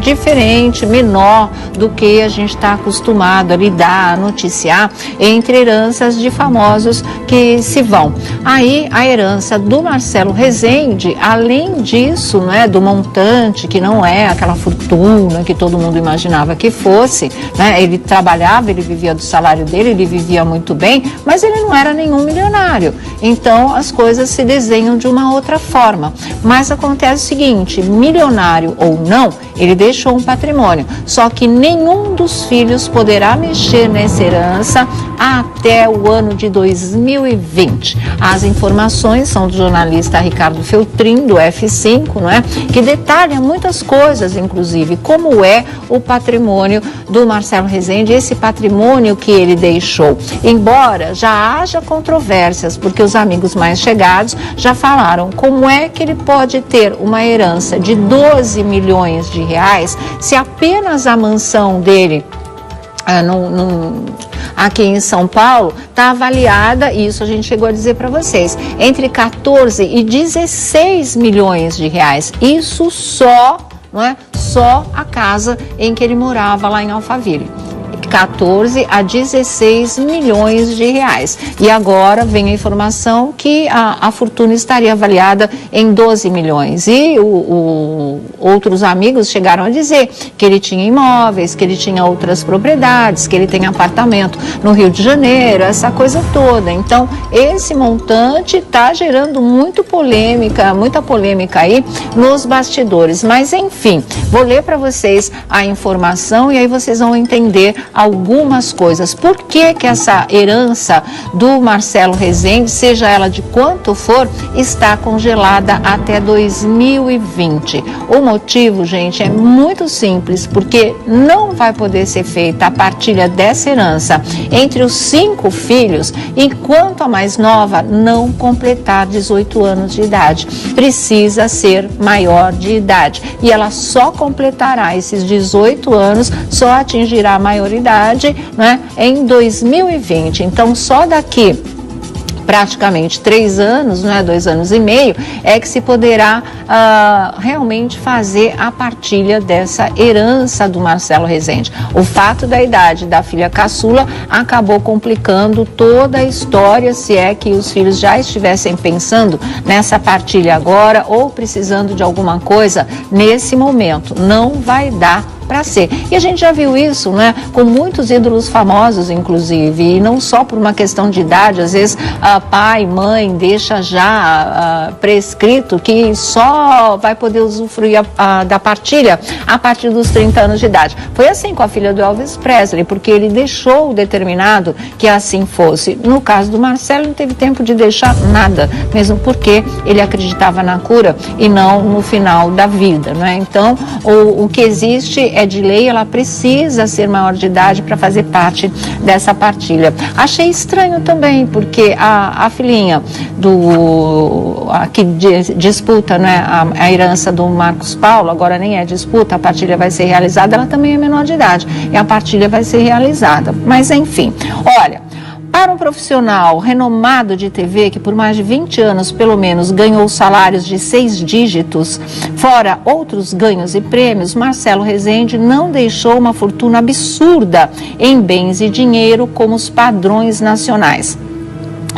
diferente, menor do que a gente está acostumado a lidar, a noticiar entre heranças de famosos que se vão. Aí a herança do Marcelo Rezende, além disso, né, do montante, que não é aquela fortuna que todo mundo imaginava que fosse, né, ele trabalhava, ele vivia do salário dele, ele vivia muito bem, mas ele não era nenhum milionário. Então as coisas se desenham de uma outra forma. Mas acontece o seguinte, milionário ou não, ele deixou um patrimônio, só que nenhum dos filhos poderá mexer nessa herança até o ano de 2020. As informações são do jornalista Ricardo Feltrin, do F5, não é? Que detalha muitas coisas, inclusive, como é o patrimônio do Marcelo Rezende, esse patrimônio que ele deixou. Embora já haja controvérsias, porque os amigos mais chegados já falaram como é que ele pode ter uma herança de 12 milhões de reais se apenas a mansão dele aqui em São Paulo está avaliada, e isso a gente chegou a dizer para vocês, entre 14 e 16 milhões de reais. Isso só, não é? Só a casa em que ele morava lá em Alphaville. 14 a 16 milhões de reais. E agora vem a informação que a fortuna estaria avaliada em 12 milhões. E outros amigos chegaram a dizer que ele tinha imóveis, que ele tinha outras propriedades, que ele tem apartamento no Rio de Janeiro, essa coisa toda. Então, esse montante está gerando muita polêmica aí nos bastidores. Mas, enfim, vou ler para vocês a informação e aí vocês vão entender algumas coisas. Por que que essa herança do Marcelo Rezende, seja ela de quanto for, está congelada até 2020? O motivo, gente, é muito simples, porque não vai poder ser feita a partilha dessa herança entre os 5 filhos enquanto a mais nova não completar 18 anos de idade. Precisa ser maior de idade. E ela só completará esses 18 anos, só atingirá a maioridade, né, em 2020. Então, só daqui praticamente 3 anos, né, 2 anos e meio, é que se poderá realmente fazer a partilha dessa herança do Marcelo Rezende. O fato da idade da filha caçula acabou complicando toda a história, se é que os filhos já estivessem pensando nessa partilha agora ou precisando de alguma coisa nesse momento. Não vai dar para ser. E a gente já viu isso, né, com muitos ídolos famosos, inclusive, e não só por uma questão de idade. Às vezes pai, mãe deixa já prescrito que só vai poder usufruir da partilha a partir dos 30 anos de idade. Foi assim com a filha do Elvis Presley, porque ele deixou determinado que assim fosse. No caso do Marcelo, não teve tempo de deixar nada, mesmo porque ele acreditava na cura e não no final da vida, né? Então, o que existe é de lei, ela precisa ser maior de idade para fazer parte dessa partilha. Achei estranho também, porque a filhinha que disputa, né, a herança do Marcos Paulo, agora nem é disputa, a partilha vai ser realizada, ela também é menor de idade, e a partilha vai ser realizada. Mas enfim, olha, para um profissional renomado de TV, que por mais de 20 anos, pelo menos, ganhou salários de 6 dígitos, fora outros ganhos e prêmios, Marcelo Rezende não deixou uma fortuna absurda em bens e dinheiro como os padrões nacionais.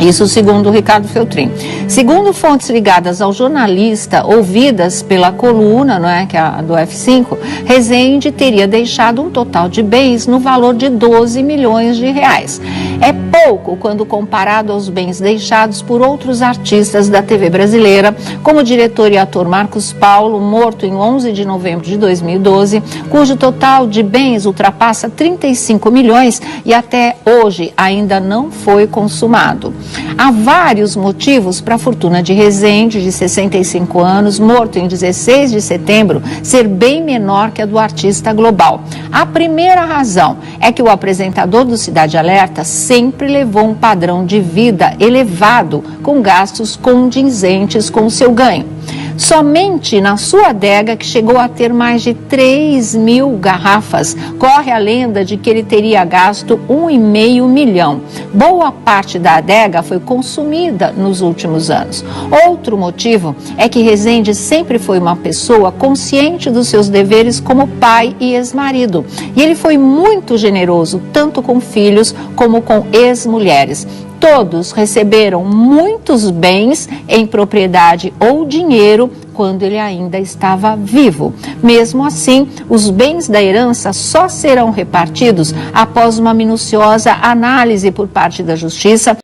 Isso segundo o Ricardo Feltrin. Segundo fontes ligadas ao jornalista, ouvidas pela coluna, não é, que é a do F5, Rezende teria deixado um total de bens no valor de 12 milhões de reais. É pouco quando comparado aos bens deixados por outros artistas da TV brasileira, como o diretor e ator Marcos Paulo, morto em 11 de novembro de 2012, cujo total de bens ultrapassa 35 milhões e até hoje ainda não foi consumado. Há vários motivos para a fortuna de Rezende, de 65 anos, morto em 16 de setembro, ser bem menor que a do artista global. A primeira razão é que o apresentador do Cidade Alerta sempre levou um padrão de vida elevado, com gastos condizentes com o seu ganho. Somente na sua adega, que chegou a ter mais de 3.000 garrafas, corre a lenda de que ele teria gasto R$1,5 milhão. Boa parte da adega foi consumida nos últimos anos. Outro motivo é que Rezende sempre foi uma pessoa consciente dos seus deveres como pai e ex-marido. E ele foi muito generoso, tanto com filhos como com ex-mulheres. Todos receberam muitos bens em propriedade ou dinheiro quando ele ainda estava vivo. Mesmo assim, os bens da herança só serão repartidos após uma minuciosa análise por parte da Justiça